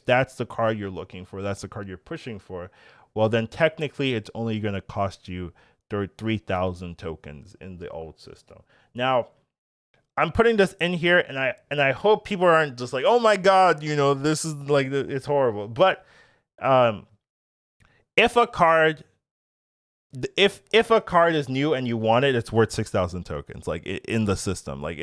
that's the card you're looking for, that's the card you're pushing for, well, then technically it's only going to cost you 3,000 tokens in the old system. Now, I'm putting this in here, and I hope people aren't just like, oh my god, this is like, it's horrible. But if a card is new and you want it, it's worth 6,000 tokens, like in the system. Like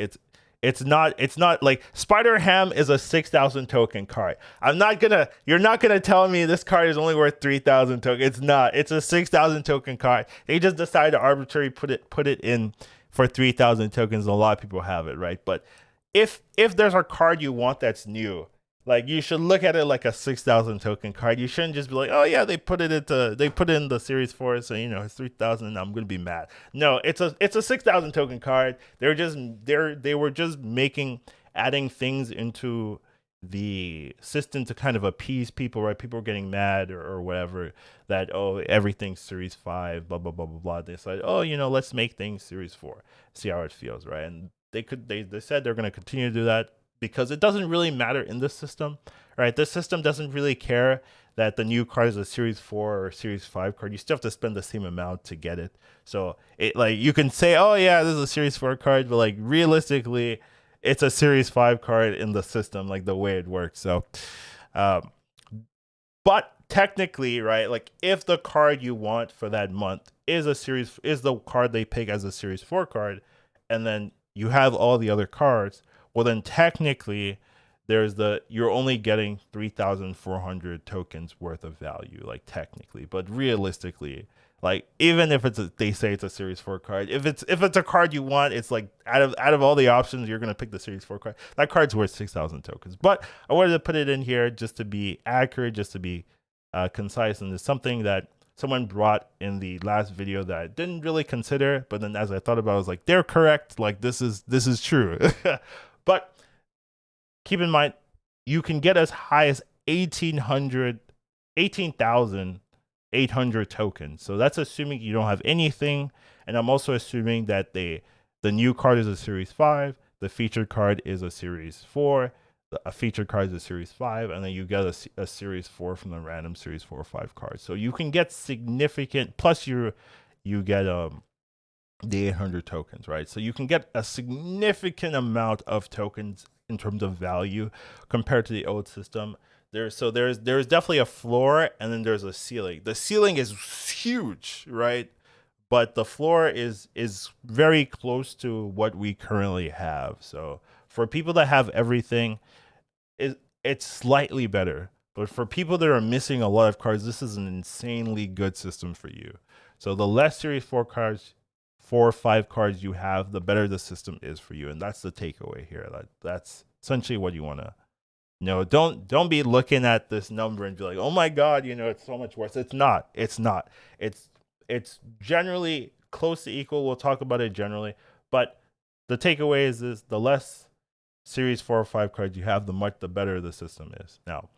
it's not like Spider Ham is a 6,000 token card. You're not gonna tell me this card is only worth 3,000 tokens. It's not. It's a 6,000 token card. They just decided to arbitrarily put it in for 3,000 tokens. And a lot of people have it, right? But if there's a card you want that's new, like, you should look at it like a 6,000 token card. You shouldn't just be like, oh yeah, they put it in the Series 4, so it's 3,000. I'm gonna be mad. No, it's a 6,000 token card. They were just adding things into the system to kind of appease people, right? People were getting mad or whatever that, oh, everything's Series 5, blah blah blah blah blah. They said, oh, let's make things Series 4, see how it feels, right? And they said they're gonna continue to do that, because it doesn't really matter in this system, right? This system doesn't really care that the new card is a Series 4 or Series 5 card. You still have to spend the same amount to get it. So you can say, oh yeah, this is a Series 4 card, but like realistically, it's a Series 5 card in the system, like the way it works. So, but technically, right, like if the card you want for that month is the card they pick as a Series 4 card, and then you have all the other cards, well, then technically you're only getting 3,400 tokens worth of value, like technically. But realistically, like even if they say it's a Series 4 card, if it's a card you want, it's like out of all the options, you're gonna pick the Series 4 card. That card's worth 6,000 tokens. But I wanted to put it in here just to be accurate, just to be concise, and it's something that someone brought in the last video that I didn't really consider, but then as I thought about it, I was like, they're correct. Like this is true. But keep in mind, you can get as high as 18,800 tokens. So that's assuming you don't have anything. And I'm also assuming that the new card is a Series 5, the featured card is a Series 4, a featured card is a Series 5, and then you get a Series 4 from the random Series 4 or 5 cards. So you can get significant, plus you get the 800 tokens, right? So you can get a significant amount of tokens in terms of value compared to the old system. There's definitely a floor, and then there's a ceiling. The ceiling is huge, right? But the floor is very close to what we currently have. So for people that have everything, it's slightly better. But for people that are missing a lot of cards, this is an insanely good system for you. So the less Series 4 cards, 4 or 5 cards you have, the better the system is for you. And that's the takeaway here. That's essentially what you want to know. Don't be looking at this number and be like, oh my god, it's so much worse. It's not. It's generally close to equal. We'll talk about it generally, but the takeaway is the less Series 4 or 5 cards you have, the better the system is. Now,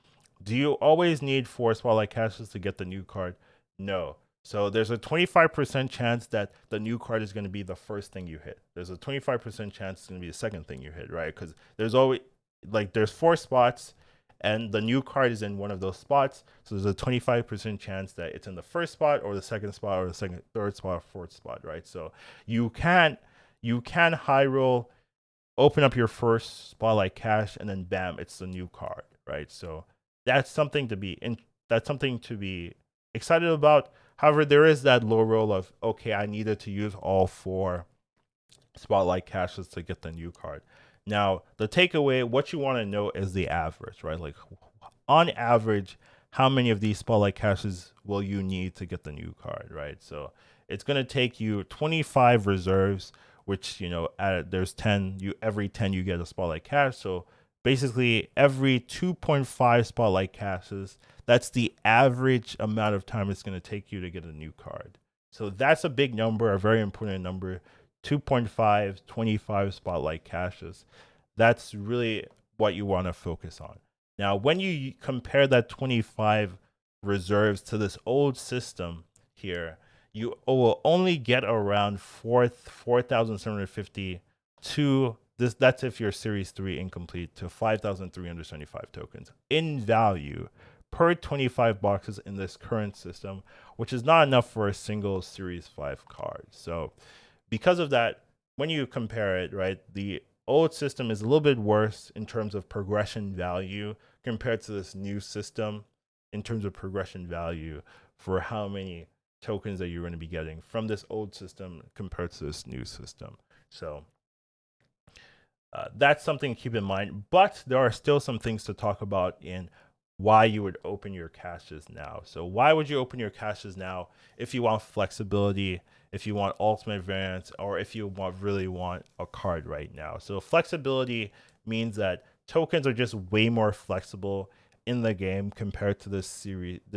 do you always need 4 Spotlight Caches to get the new card? No. So there's a 25% chance that the new card is going to be the first thing you hit. There's a 25% chance it's going to be the second thing you hit, right? Because there's 4 spots, and the new card is in one of those spots. So there's a 25% chance that it's in the first spot, or the second spot, or the third spot, or fourth spot, right? So you can high roll open up your first Spotlight cache, and then bam, it's the new card, right? So that's something to be excited about. However, there is that low roll of, okay, I needed to use all 4 Spotlight caches to get the new card. Now, the takeaway, what you want to know is the average, right? Like, on average, how many of these Spotlight caches will you need to get the new card, right? So it's going to take you 25 reserves, which, there's 10, every 10 you get a Spotlight cache. So basically every 2.5 Spotlight caches, that's the average amount of time it's going to take you to get a new card. So that's a big number, a very important number. 2.5, 25 Spotlight caches. That's really what you want to focus on. Now, when you compare that 25 reserves to this old system here, you will only get around 4,750 to this. That's if you're Series 3 incomplete, to 5,375 tokens in value per 25 boxes in this current system, which is not enough for a single Series 5 card. So because of that, when you compare it, right, the old system is a little bit worse in terms of progression value compared to this new system in terms of progression value for how many tokens that you're going to be getting from this old system compared to this new system. So that's something to keep in mind. But there are still some things to talk about in why you would open your caches now. So why would you open your caches now if you want flexibility, if you want ultimate variants, or if you really want a card right now? So flexibility means that tokens are just way more flexible in the game compared to this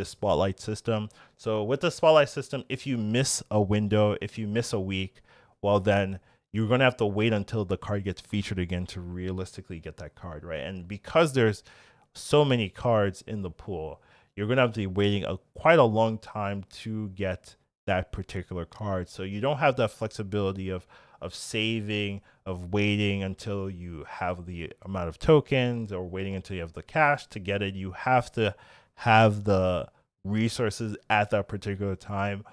Spotlight system. So with the Spotlight system, if you miss a window, if you miss a week, well then you're going to have to wait until the card gets featured again to realistically get that card, right? And because there's so many cards in the pool, you're going to have to be waiting quite a long time to get that particular card. So you don't have that flexibility of saving, of waiting until you have the amount of tokens, or waiting until you have the cash to get it. You have to have the resources at that particular time,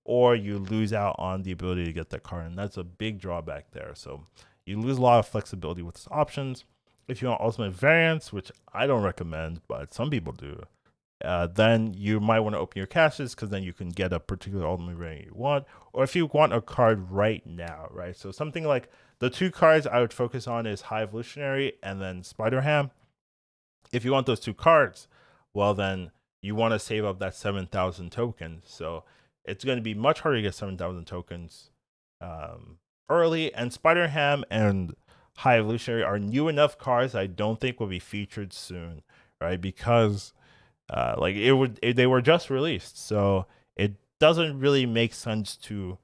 or you lose out on the ability to get that card. And that's a big drawback there. So you lose a lot of flexibility with these options. If you want ultimate variants, which I don't recommend, but some people do, then you might want to open your caches, because then you can get a particular ultimate variant you want. Or if you want a card right now, right? So something like the 2 cards I would focus on is High Evolutionary and then Spider Ham. If you want those 2 cards, well then you want to save up that 7,000 tokens. So it's going to be much harder to get 7,000 tokens early. And Spider Ham and High Evolutionary are new enough cards I don't think will be featured soon, right? Because they were just released, so it doesn't really make sense to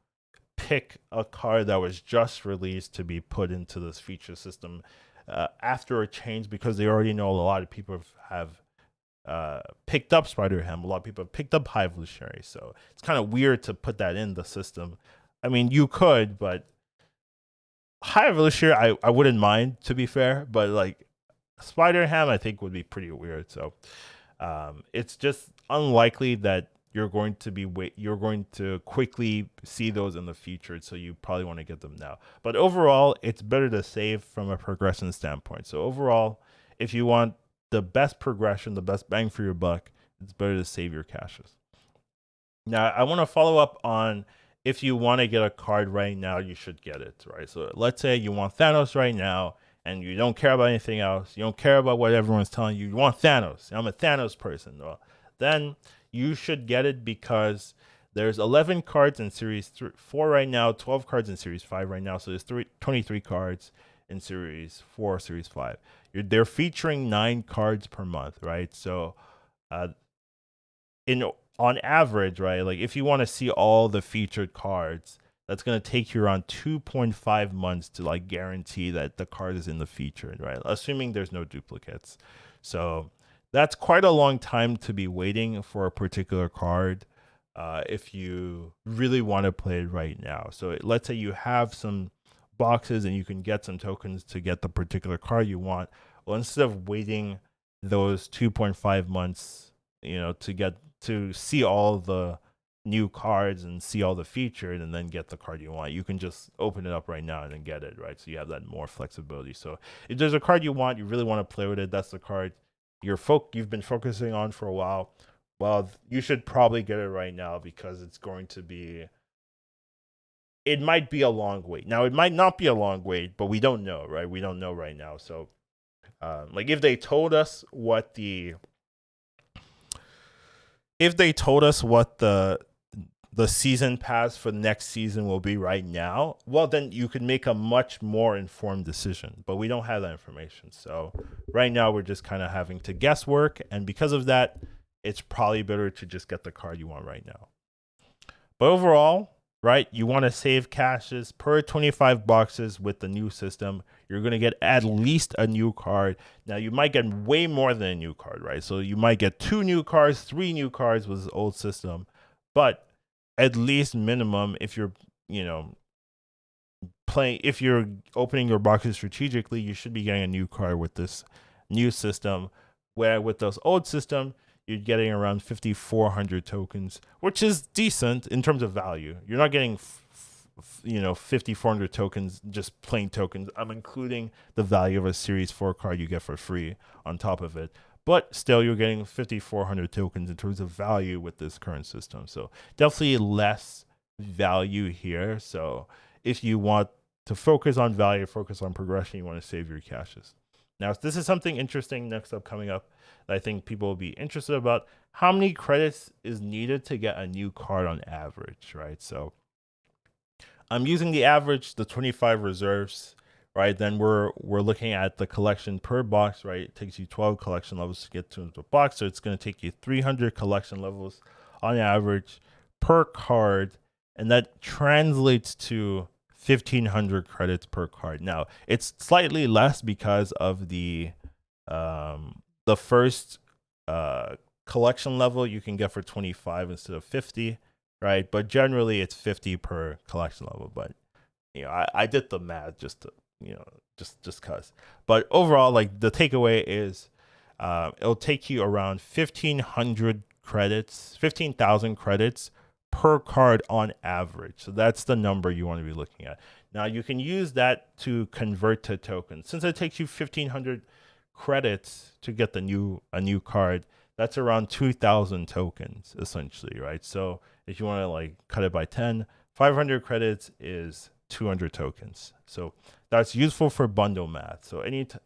pick a card that was just released to be put into this feature system after a change, because they already know a lot of people have picked up Spider Ham, a lot of people have picked up High Evolutionary, so it's kind of weird to put that in the system. I mean, you could, but High Evolutionary I wouldn't mind, to be fair, but like Spider Ham I think would be pretty weird. So it's just unlikely that you're going to quickly see those in the future, so you probably want to get them now. But overall, it's better to save from a progression standpoint. So overall, if you want the best progression, the best bang for your buck, it's better to save your caches. Now, I want to follow up on, if you want to get a card right now, you should get it, right? So let's say you want Thanos right now, and you don't care about anything else. You don't care about what everyone's telling you. You want Thanos. I'm a Thanos person. Well, then you should get it, because there's 11 cards in Series 4 right now, 12 cards in Series 5 right now. So there's 23 cards in Series 4, Series 5. They're featuring 9 cards per month, right? So on average, right, like if you want to see all the featured cards, that's going to take you around 2.5 months to like guarantee that the card is in the featured, right? Assuming there's no duplicates. So that's quite a long time to be waiting for a particular card if you really want to play it right now. So let's say you have some boxes and you can get some tokens to get the particular card you want. Well, instead of waiting those 2.5 months, to see all the new cards and see all the features and then get the card you want. You can just open it up right now and then get it, right? So you have that more flexibility. So if there's a card you want, you really want to play with it, that's the card you've been focusing on for a while. Well, you should probably get it right now because it's going to be, it might be a long wait. Now, it might not be a long wait, but we don't know, right? We don't know right now. So, like if they told us what the season pass for next season will be right now, well, then you could make a much more informed decision. But we don't have that information. So right now we're just kind of having to guesswork. And because of that, it's probably better to just get the card you want right now. But overall, right, you want to save caches per 25 boxes with the new system. You're going to get at least a new card. Now, you might get way more than a new card, right? So you might get 2 new cards, 3 new cards with the old system. But at least minimum, if you're, if you're opening your boxes strategically, you should be getting a new card with this new system. Where with those old system, you're getting around 5,400 tokens, which is decent in terms of value. You're not getting 5,400 tokens, just plain tokens. I'm including the value of a Series 4 card you get for free on top of it. But still, you're getting 5,400 tokens in terms of value with this current system. So definitely less value here. So if you want to focus on value, focus on progression, you want to save your caches. Now, this is something interesting next up coming up that I think people will be interested about. How many credits is needed to get a new card on average, right? So I'm using the average, the 25 reserves, right? Then we're looking at the collection per box, right? It takes you 12 collection levels to get to the box. So it's going to take you 300 collection levels on average per card. And that translates to 1,500 credits per card. Now, it's slightly less because of the first collection level you can get for 25 instead of 50, right? But generally it's 50 per collection level. But I did the math just to just cause. But overall, like the takeaway is it'll take you around 1,500 credits, 15,000 credits per card on average. So that's the number you want to be looking at. Now you can use that to convert to tokens. Since it takes you 1,500 credits to get a new card, that's around 2,000 tokens essentially, right? So if you want to like cut it by 10, 500 credits is 200 tokens. So that's useful for bundle math. So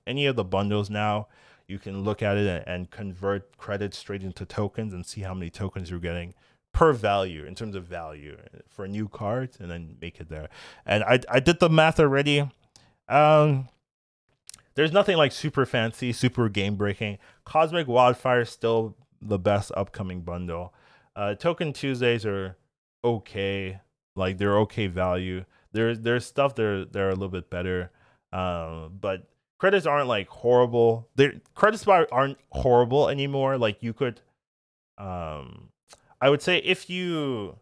any of the bundles now, you can look at it and convert credits straight into tokens and see how many tokens you're getting per value in terms of value for new cards, and then make it there. And I did the math already. There's nothing like super fancy, super game breaking. Cosmic Wildfire is still the best upcoming bundle. Token Tuesdays are okay, like they're okay value. There's stuff they're a little bit better, but credits aren't like horrible. Credits aren't horrible anymore. Like you could, I would say if you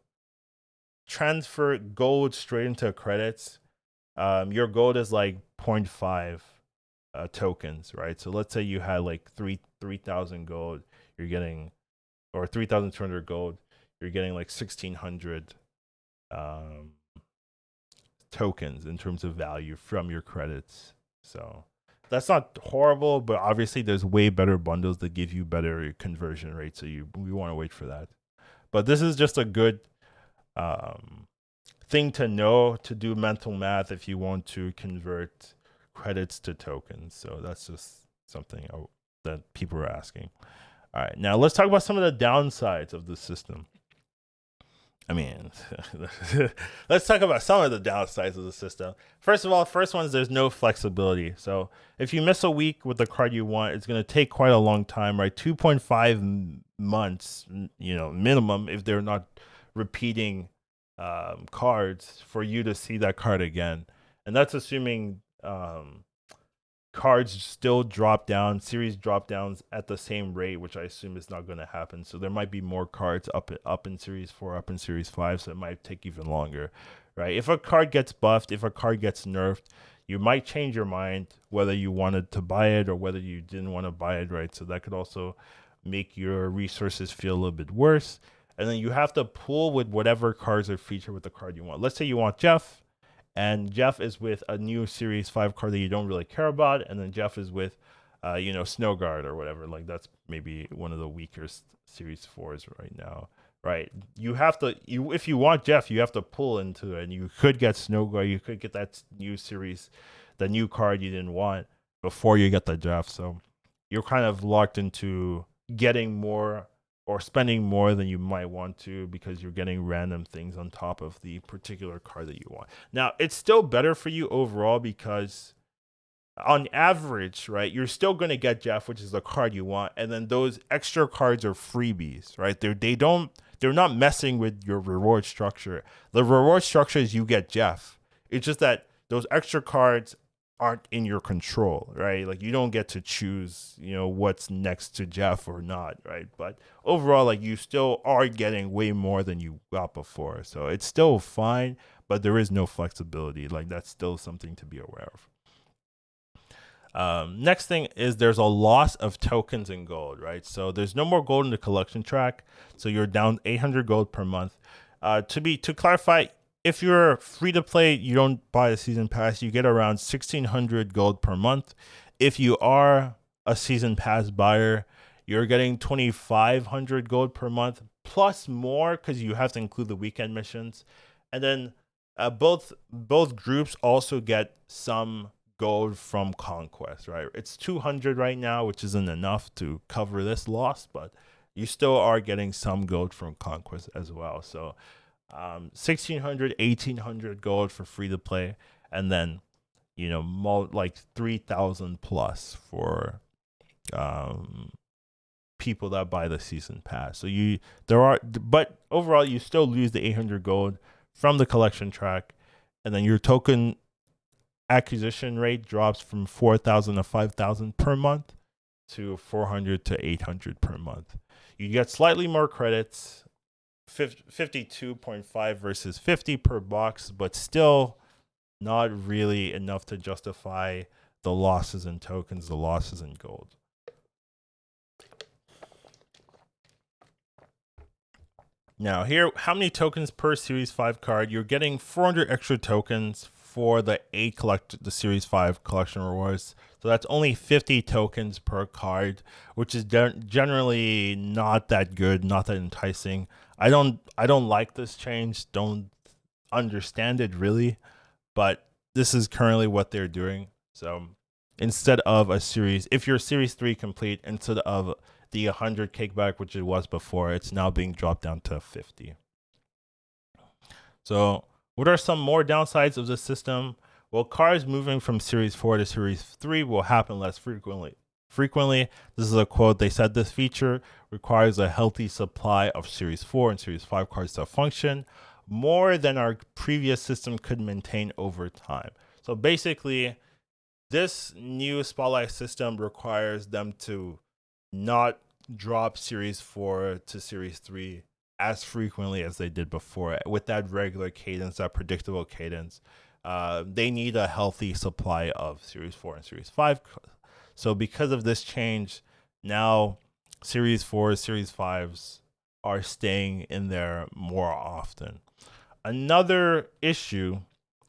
transfer gold straight into credits, your gold is like 0.5 tokens, right? So let's say you had like 3,000 gold, you're getting, or 3,200 gold, you're getting like 1,600 tokens in terms of value from your credits. So that's not horrible, but obviously there's way better bundles that give you better conversion rates. So we want to wait for that. But this is just a good thing to know, to do mental math if you want to convert credits to tokens. So that's just something that people are asking. All right, now let's talk about some of the downsides of the system. I mean, let's talk about some of the downsides of the system. First of all, first one is there's no flexibility. So if you miss a week with the card you want, it's going to take quite a long time, right? 2.5 months, minimum, if they're not repeating cards for you to see that card again. And that's assuming cards still drop down, series drop downs at the same rate, which I assume is not going to happen. So there might be more cards up in Series 4, up in Series 5, so it might take even longer, right? If a card gets buffed, if a card gets nerfed, you might change your mind whether you wanted to buy it or whether you didn't want to buy it, right? So that could also make your resources feel a little bit worse. and then you have to pull with whatever cards are featured with the card you want. Let's say you want Jeff, and Jeff is with a new Series 5 card that you don't really care about, and then Jeff is with, Snow Guard or whatever. Like, that's maybe one of the weaker Series 4s right now, right? You have to, if you want Jeff, you have to pull into it, and you could get Snow Guard, you could get that new series, the new card you didn't want before you get the Jeff. So you're kind of locked into getting more or spending more than you might want to because you're getting random things on top of the particular card that you want. Now, it's still better for you overall because on average, right, you're still going to get Jeff, which is the card you want, and then those extra cards are freebies, right? They're not messing with your reward structure. The reward structure is you get Jeff. It's just that those extra cards aren't in your control, right? Like, you don't get to choose, what's next to Jeff or not, right? But overall, like, you still are getting way more than you got before. So it's still fine, but there is no flexibility. Like, that's still something to be aware of. Next thing is there's a loss of tokens and gold, right? So there's no more gold in the collection track. So you're down 800 gold per month. To clarify, if you're free to play, you don't buy a season pass, you get around 1,600 gold per month. If you are a season pass buyer, you're getting 2,500 gold per month plus more because you have to include the weekend missions. And then both groups also get some gold from Conquest, right? It's 200 right now, which isn't enough to cover this loss, but you still are getting some gold from Conquest as well. So 1,600, 1,800 gold for free to play, and then like 3,000 plus for people that buy the season pass. So but overall you still lose the 800 gold from the collection track, and then your token acquisition rate drops from 4,000 to 5,000 per month to 400 to 800 per month. You get slightly more credits, 52.5 versus 50 per box, but still not really enough to justify the losses in tokens, the losses in gold. Now here, how many tokens per Series 5 card? You're getting 400 extra tokens for the Series 5 collection rewards. So that's only 50 tokens per card, which is generally not that good, not that enticing. I don't like this change. Don't understand it really, but this is currently what they're doing. So instead of if you're Series 3 complete, instead of the 100 kickback, which it was before, it's now being dropped down to 50. So what are some more downsides of the system? Well, cards moving from Series 4 to Series 3 will happen less frequently. This is a quote. They said this feature requires a healthy supply of Series 4 and Series 5 cards to function, more than our previous system could maintain over time. So basically, this new Spotlight system requires them to not drop Series 4 to Series 3 as frequently as they did before, with that regular cadence, that predictable cadence. They need a healthy supply of Series 4 and Series 5. So because of this change, now Series 4, Series 5s are staying in there more often. Another issue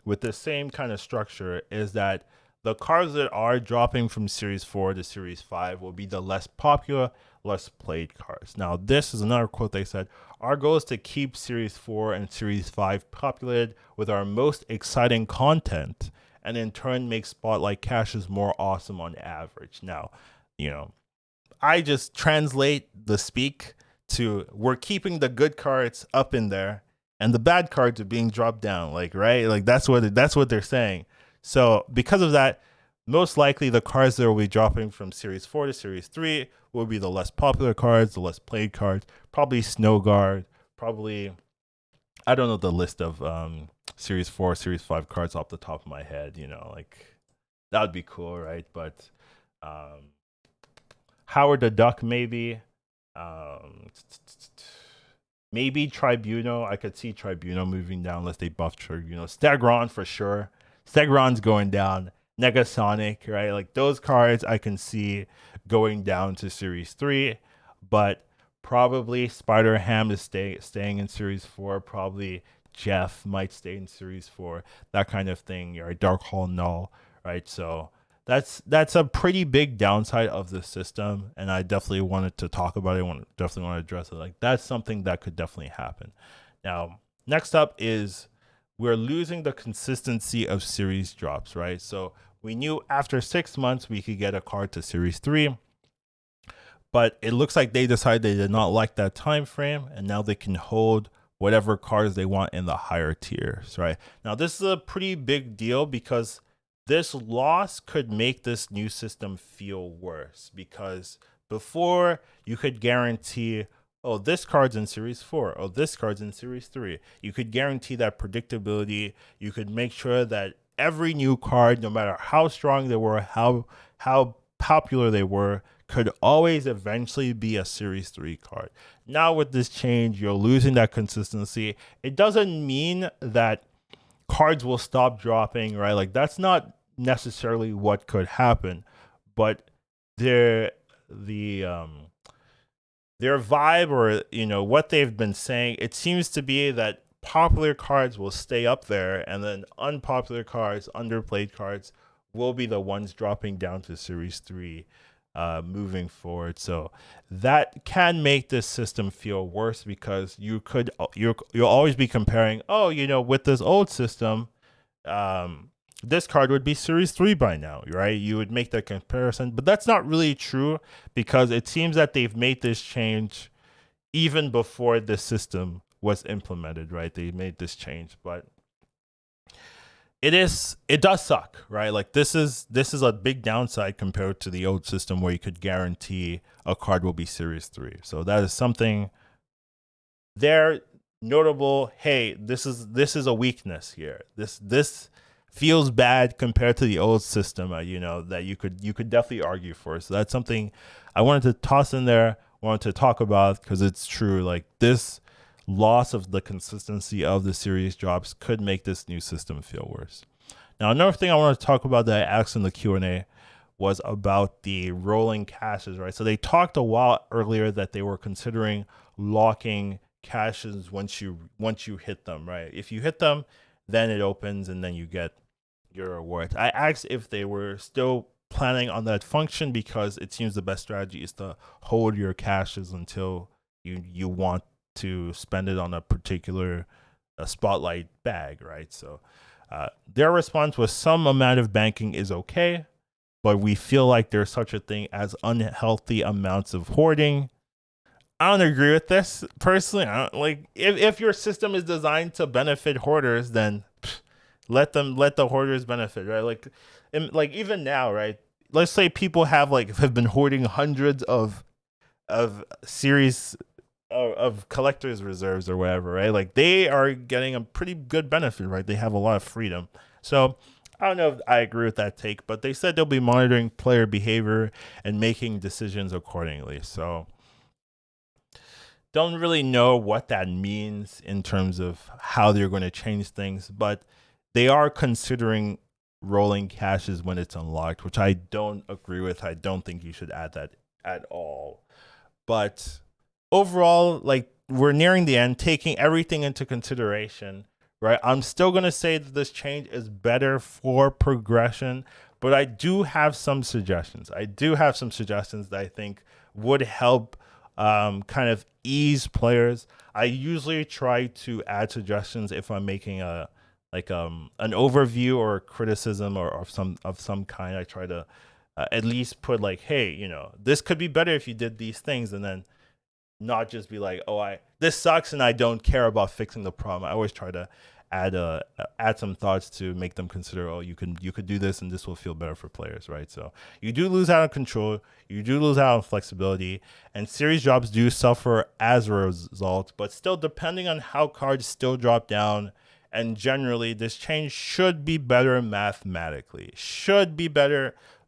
with the same kind of structure is that the cards that are dropping from Series 4 to Series 5 will be the less popular, less played cards. Now, this is another quote they said. Our goal is to keep Series 4 and Series 5 populated with our most exciting content, and in turn make Spotlight caches more awesome on average. Now, I just translate the speak to we're keeping the good cards up in there and the bad cards are being dropped down, right? Like that's what they're saying. So because of that, most likely the cards that will be dropping from Series 4 to Series 3 will be the less popular cards, the less played cards, probably Snow Guard, probably, I don't know the list of Series 4, Series 5 cards off the top of my head, that would be cool, right? But Howard the Duck, maybe. Maybe Tribuno. I could see Tribuno moving down unless they buff Tribuno. Stegron for sure. Stegron's going down. Negasonic, right? Those cards I can see going down to Series 3. But Probably Spider Ham is staying in Series 4. Probably Jeff might stay in Series 4. That kind of thing. Or Dark Hall Null, right? So that's a pretty big downside of the system, and I definitely wanted to talk about it. Definitely want to address it. Like that's something that could definitely happen. Now, next up is we're losing the consistency of series drops, right? So we knew after 6 months we could get a card to Series 3, but it looks like they decided they did not like that time frame, and now they can hold whatever cards they want in the higher tiers, right? Now this is a pretty big deal because this loss could make this new system feel worse, because before you could guarantee, oh, this card's in Series 4, oh, this card's in Series 3. You could guarantee that predictability. You could make sure that every new card, no matter how strong they were, how popular they were, could always eventually be a Series 3 card. Now with this change, you're losing that consistency. It doesn't mean that cards will stop dropping, right? Like that's not necessarily what could happen, but their vibe, or what they've been saying, it seems to be that popular cards will stay up there, and then unpopular cards, underplayed cards, will be the ones dropping down to Series 3 moving forward. So that can make this system feel worse, because you'll always be comparing, with this old system, this card would be Series 3 by now, right? You would make that comparison, but that's not really true, because it seems that they've made this change even before the system was implemented, right? They made this change, but it does suck, right? Like this is a big downside compared to the old system where you could guarantee a card will be Series 3. So that is something there notable. Hey, this is a weakness here. This feels bad compared to the old system, that you could definitely argue for. So that's something I wanted to toss in there, wanted to talk about, because it's true. Like this loss of the consistency of the series drops could make this new system feel worse. Now, another thing I want to talk about that I asked in the Q&A was about the rolling caches, right? So they talked a while earlier that they were considering locking caches once you hit them, right? If you hit them, then it opens and then you get your rewards. I asked if they were still planning on that function, because it seems the best strategy is to hold your caches until you want to spend it on a particular spotlight bag, right? So their response was some amount of banking is okay, but we feel like there's such a thing as unhealthy amounts of hoarding. I don't agree with this personally. I don't, like if your system is designed to benefit hoarders, then let the hoarders benefit, right? Like even now, right? Let's say people have been hoarding hundreds of series of collectors reserves or whatever, right? Like they are getting a pretty good benefit, right? They have a lot of freedom. So I don't know if I agree with that take, but they said they'll be monitoring player behavior and making decisions accordingly. So don't really know what that means in terms of how they're going to change things, but they are considering rolling caches when it's unlocked, which I don't agree with. I don't think you should add that at all. But overall, like we're nearing the end, taking everything into consideration, right? I'm still going to say that this change is better for progression, but I do have some suggestions. That I think would help kind of ease players. I usually try to add suggestions if I'm making an overview or criticism or of some kind. I try to at least put hey, this could be better if you did these things, and then not just be like, this sucks and I don't care about fixing the problem. I always try to add some thoughts to make them consider, you could do this and this will feel better for players, right? So you do lose out on control, you do lose out on flexibility, and series drops do suffer as a result, but still, depending on how cards still drop down, and generally this change should be better mathematically.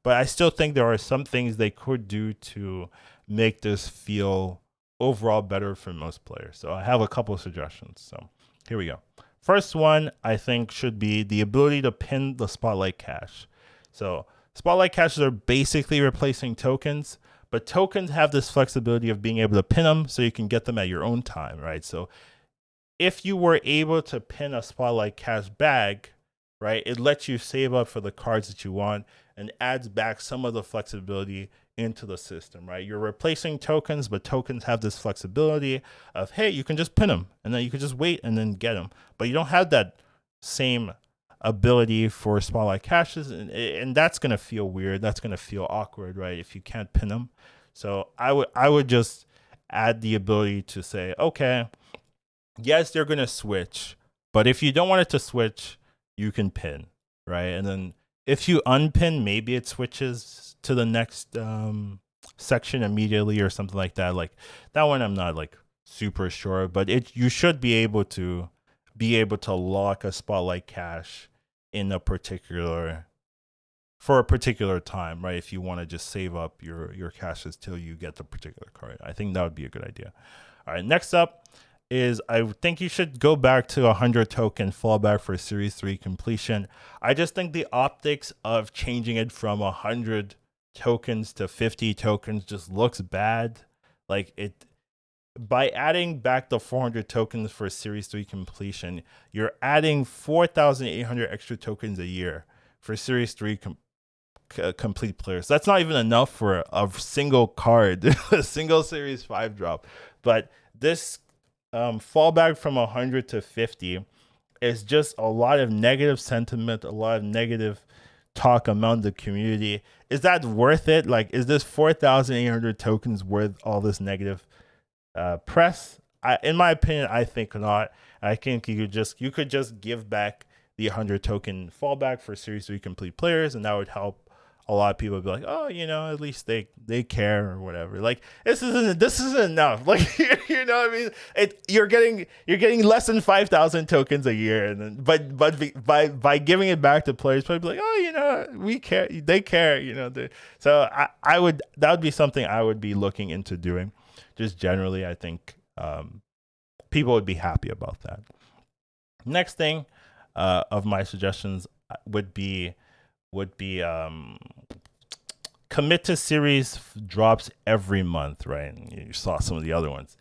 But I still think there are some things they could do to make this feel overall better for most players. So I have a couple of suggestions. So here we go. First one, I think, should be the ability to pin the spotlight cache. So spotlight caches are basically replacing tokens, But tokens have this flexibility of being able to pin them so you can get them at your own time, right? So if you were able to pin a Spotlight Cash bag, right, it lets you save up for the cards that you want and adds back some of the flexibility into the system, right? You're replacing tokens, but tokens have this flexibility of, hey, you can just pin them and then you can just wait and then get them. But you don't have that same ability for Spotlight Caches, and that's going to feel weird. That's going to feel awkward, right, if you can't pin them. So I would just add the ability to say, okay, yes, they're going to switch, but if you don't want it to switch, you can pin, right? And then if you unpin, maybe it switches to the next section immediately or something like that. Like that one, I'm not like super sure, but you should be able to lock a Spotlight Cache in a particular time, right? If you want to just save up your caches till you get the particular card, I think that would be a good idea. All right, next up is I think you should go back to 100 token fallback for Series 3 completion. I just think the optics of changing it from 100 tokens to 50 tokens just looks bad. Like it, by adding back the 400 tokens for Series 3 completion, you're adding 4,800 extra tokens a year for Series 3 complete players. That's not even enough for a single card, a single Series 5 drop. But this fallback from 100 to 50 is just a lot of negative sentiment, a lot of negative talk among the community. Is that worth it? Like, is this 4,800 tokens worth all this negative press? In my opinion, I think not. I think you could just give back the 100 token fallback for Series 3 complete players, and that would help a lot of people. Be like, oh, at least they care or whatever. Like this isn't enough. Like you know what I mean? You're getting less than 5,000 tokens a year, and then but by giving it back to players, people be like, oh, we care, they care, So that would be something I would be looking into doing. Just generally, I think people would be happy about that. Next thing of my suggestions would be commit to series drops every month, right? And you saw some of the other ones.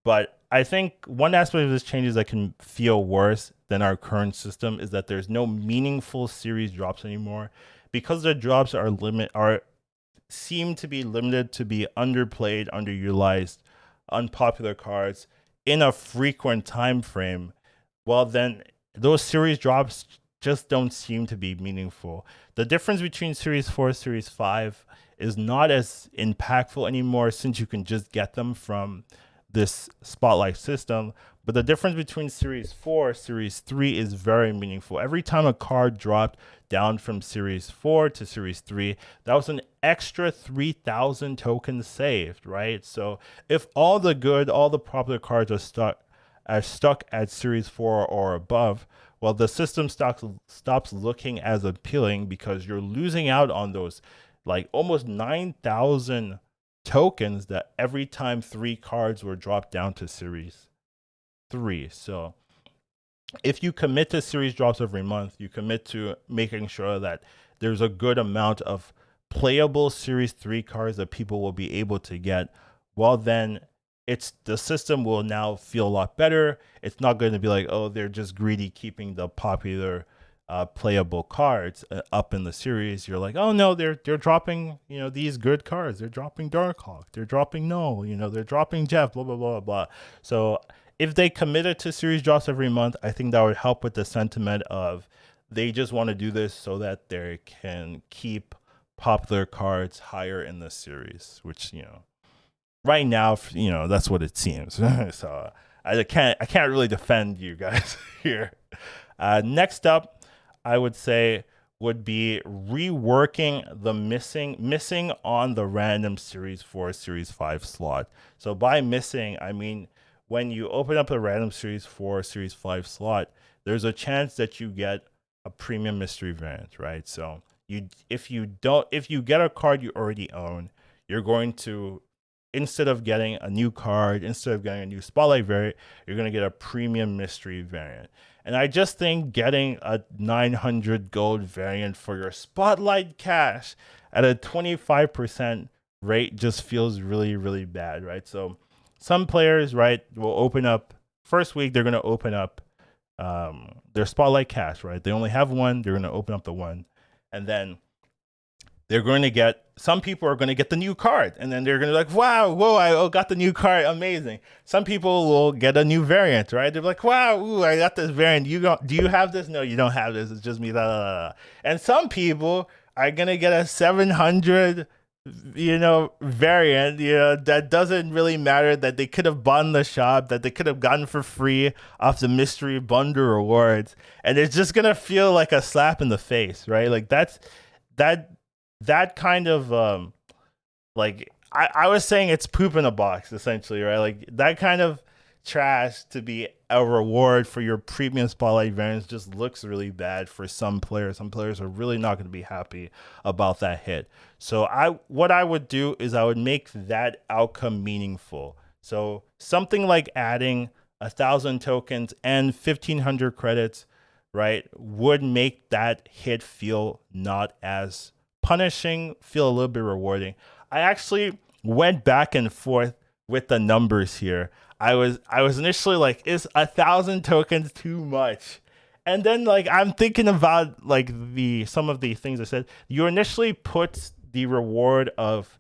But I think one aspect of this changes that can feel worse than our current system is that there's no meaningful series drops anymore, because the drops seem to be limited to be underplayed, underutilized, unpopular cards in a frequent time frame. Well, then those series drops just don't seem to be meaningful. The difference between Series 4 and Series 5 is not as impactful anymore, since you can just get them from this Spotlight system. But the difference between Series 4 and Series 3 is very meaningful. Every time a card dropped down from Series 4 to Series 3, that was an extra 3,000 tokens saved, right? So if all the popular cards are stuck at Series 4 or above, well, the system stops looking as appealing, because you're losing out on those like almost 9,000 tokens that every time 3 cards were dropped down to Series 3. So if you commit to series drops every month, you commit to making sure that there's a good amount of playable Series 3 cards that people will be able to get, well, then the system will now feel a lot better. It's not going to be like, oh, they're just greedy keeping the popular playable cards up in the series. You're like, oh no, they're dropping these good cards. They're dropping Darkhawk. They're dropping Null. They're dropping Jeff. Blah blah blah blah. So if they committed to series drops every month, I think that would help with the sentiment of they just want to do this so that they can keep popular cards higher in the series, which right now, that's what it seems. So I can't really defend you guys here. Next up, I would say would be reworking the missing on the random Series 4, Series 5 slot. So by missing, I mean when you open up a random Series 4, Series 5 slot, there's a chance that you get a premium mystery variant, right? So if you get a card you already own, you're going to, instead of getting a new card, instead of getting a new Spotlight variant, you're going to get a premium mystery variant. And I just think getting a 900 gold variant for your Spotlight cash at a 25% rate just feels really, really bad, right? So some players, right, will open up first week. They're going to open up their spotlight cash, right? They only have one. They're going to open up the one, and then they're going to get, some people are going to get the new card, and then they're going to be like, wow, whoa, I got the new card, amazing. Some people will get a new variant, right? They're like, wow, ooh, I got this variant. Do you have this? No, you don't have this. It's just me. Da, da, da. And some people are going to get a 700 variant, that doesn't really matter, that they could have bought in the shop, that they could have gotten for free off the mystery bundle rewards, and it's just gonna feel like a slap in the face, right? Like that that kind of like I was saying, it's poop in a box essentially, right? Like that kind of trash to be a reward for your premium spotlight variants just looks really bad for some players. Some players are really not going to be happy about that hit. So what I would do is I would make that outcome meaningful. So something like adding 1,000 tokens and 1,500 credits, right, would make that hit feel not as punishing, feel a little bit rewarding. I actually went back and forth with the numbers here. I was initially like, is 1,000 tokens too much? And then like I'm thinking about like some of the things I said. You initially put the reward of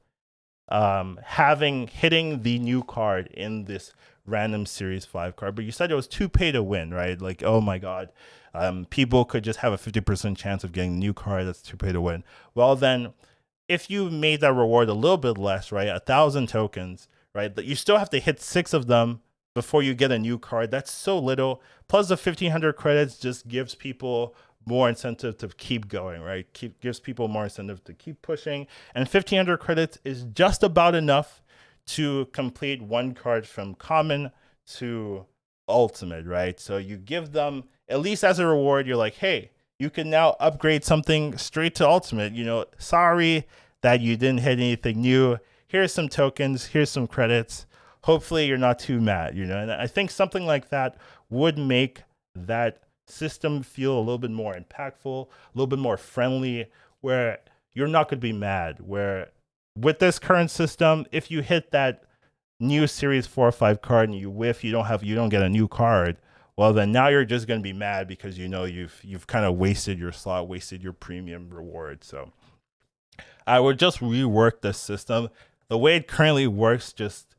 hitting the new card in this random series 5 card, but you said it was too pay to win, right? Like, oh my god, people could just have a 50% chance of getting the new card. That's too pay to win. Well, then if you made that reward a little bit less, right, 1,000 tokens, right, but you still have to hit 6 of them before you get a new card. That's so little. Plus the 1,500 credits just gives people more incentive to keep going, right? Gives people more incentive to keep pushing. And 1,500 credits is just about enough to complete one card from common to ultimate, right? So you give them, at least as a reward, you're like, hey, you can now upgrade something straight to ultimate. Sorry that you didn't hit anything new. Here's some tokens. Here's some credits. Hopefully you're not too mad, And I think something like that would make that system feel a little bit more impactful, a little bit more friendly, where you're not going to be mad. Where with this current system, if you hit that new series 4 or 5 card and you whiff, you don't get a new card. Well, then now you're just going to be mad because you've kind of wasted your slot, wasted your premium reward. So I would just rework the system. The way it currently works just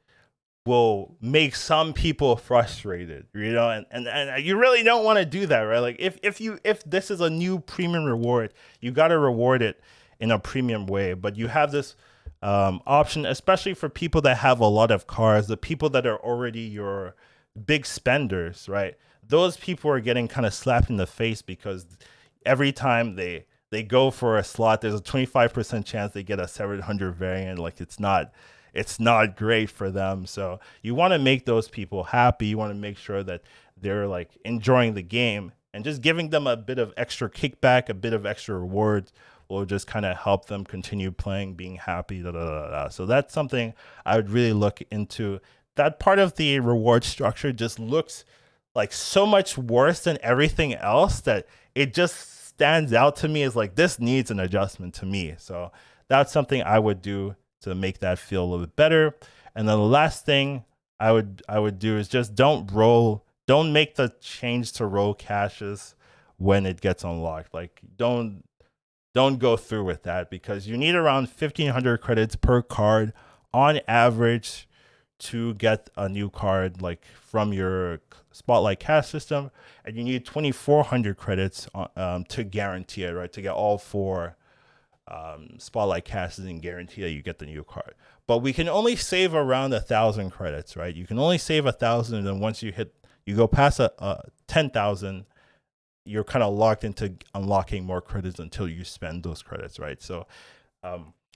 will make some people frustrated, and you really don't want to do that, right? Like if this is a new premium reward, you got to reward it in a premium way, but you have this option, especially for people that have a lot of cards, the people that are already your big spenders, right? Those people are getting kind of slapped in the face because every time they go for a slot, there's a 25% chance they get a 700 variant. Like it's not great for them. So you want to make those people happy. You want to make sure that they're like enjoying the game, and just giving them a bit of extra kickback, a bit of extra rewards will just kind of help them continue playing, being happy. So that's something I would really look into. That part of the reward structure just looks like so much worse than everything else that it just stands out to me as like, this needs an adjustment to me. So that's something I would do to make that feel a little bit better. And then the last thing I would do is just don't make the change to roll caches when it gets unlocked. Like don't go through with that, because you need around 1,500 credits per card on average to get a new card, like from your spotlight cache system, and you need 2,400 credits to guarantee it, right? To get all 4 spotlight caches and guarantee that you get the new card. But we can only save around 1,000 credits, right? You can only save 1,000, and then once you go past 10,000, you're kind of locked into unlocking more credits until you spend those credits, right? So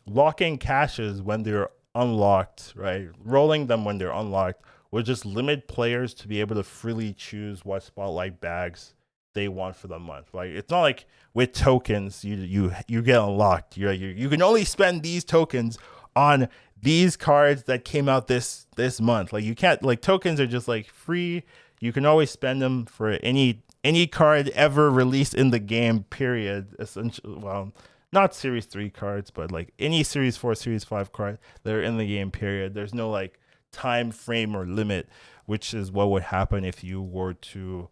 locking caches when they're unlocked, right? Rolling them when they're unlocked will just limit players to be able to freely choose what spotlight bags they want for the month. Like it's not like with tokens you get unlocked. You can only spend these tokens on these cards that came out this month. Like you can't, like tokens are just like free. You can always spend them for any card ever released in the game, period. Essentially, well, not Series 3 cards, but like any Series 4, Series 5 card that are in the game period. There's no like time frame or limit, which is what would happen if you were to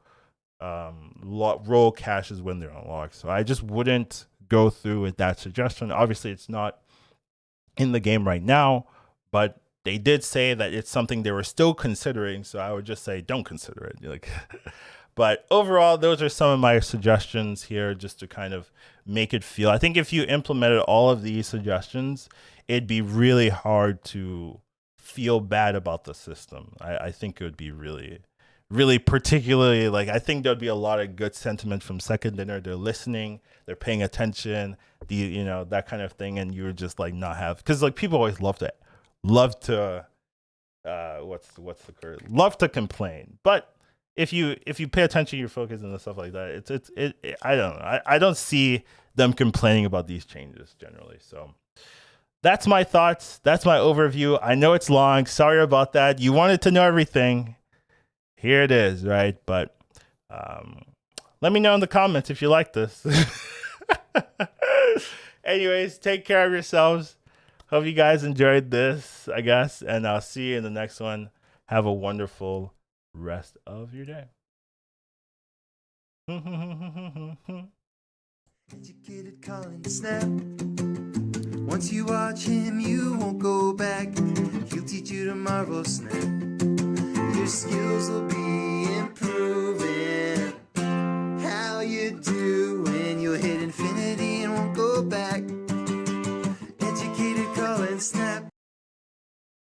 roll caches when they're unlocked. So I just wouldn't go through with that suggestion. Obviously, it's not in the game right now, but they did say that it's something they were still considering. So I would just say don't consider it. Like, but overall, those are some of my suggestions here, just to kind of make it feel. I think if you implemented all of these suggestions, it'd be really hard to feel bad about the system. I think it would be really particularly, like, I think there'd be a lot of good sentiment from Second Dinner. They're listening, they're paying attention, that kind of thing, and you would just like not have, because like people always love to what's the word, love to complain. But if you pay attention, your focus and stuff like that, I don't know. I don't see them complaining about these changes generally. So that's my thoughts. That's my overview. I know it's long. Sorry about that. You wanted to know everything. Here it is, right? But let me know in the comments if you like this. Anyways, take care of yourselves. Hope you guys enjoyed this, I guess. And I'll see you in the next one. Have a wonderful rest of your day. Educatedcollins snap. Once you watch him, you won't go back. He'll teach you tomorrow snap. Your skills will be improved.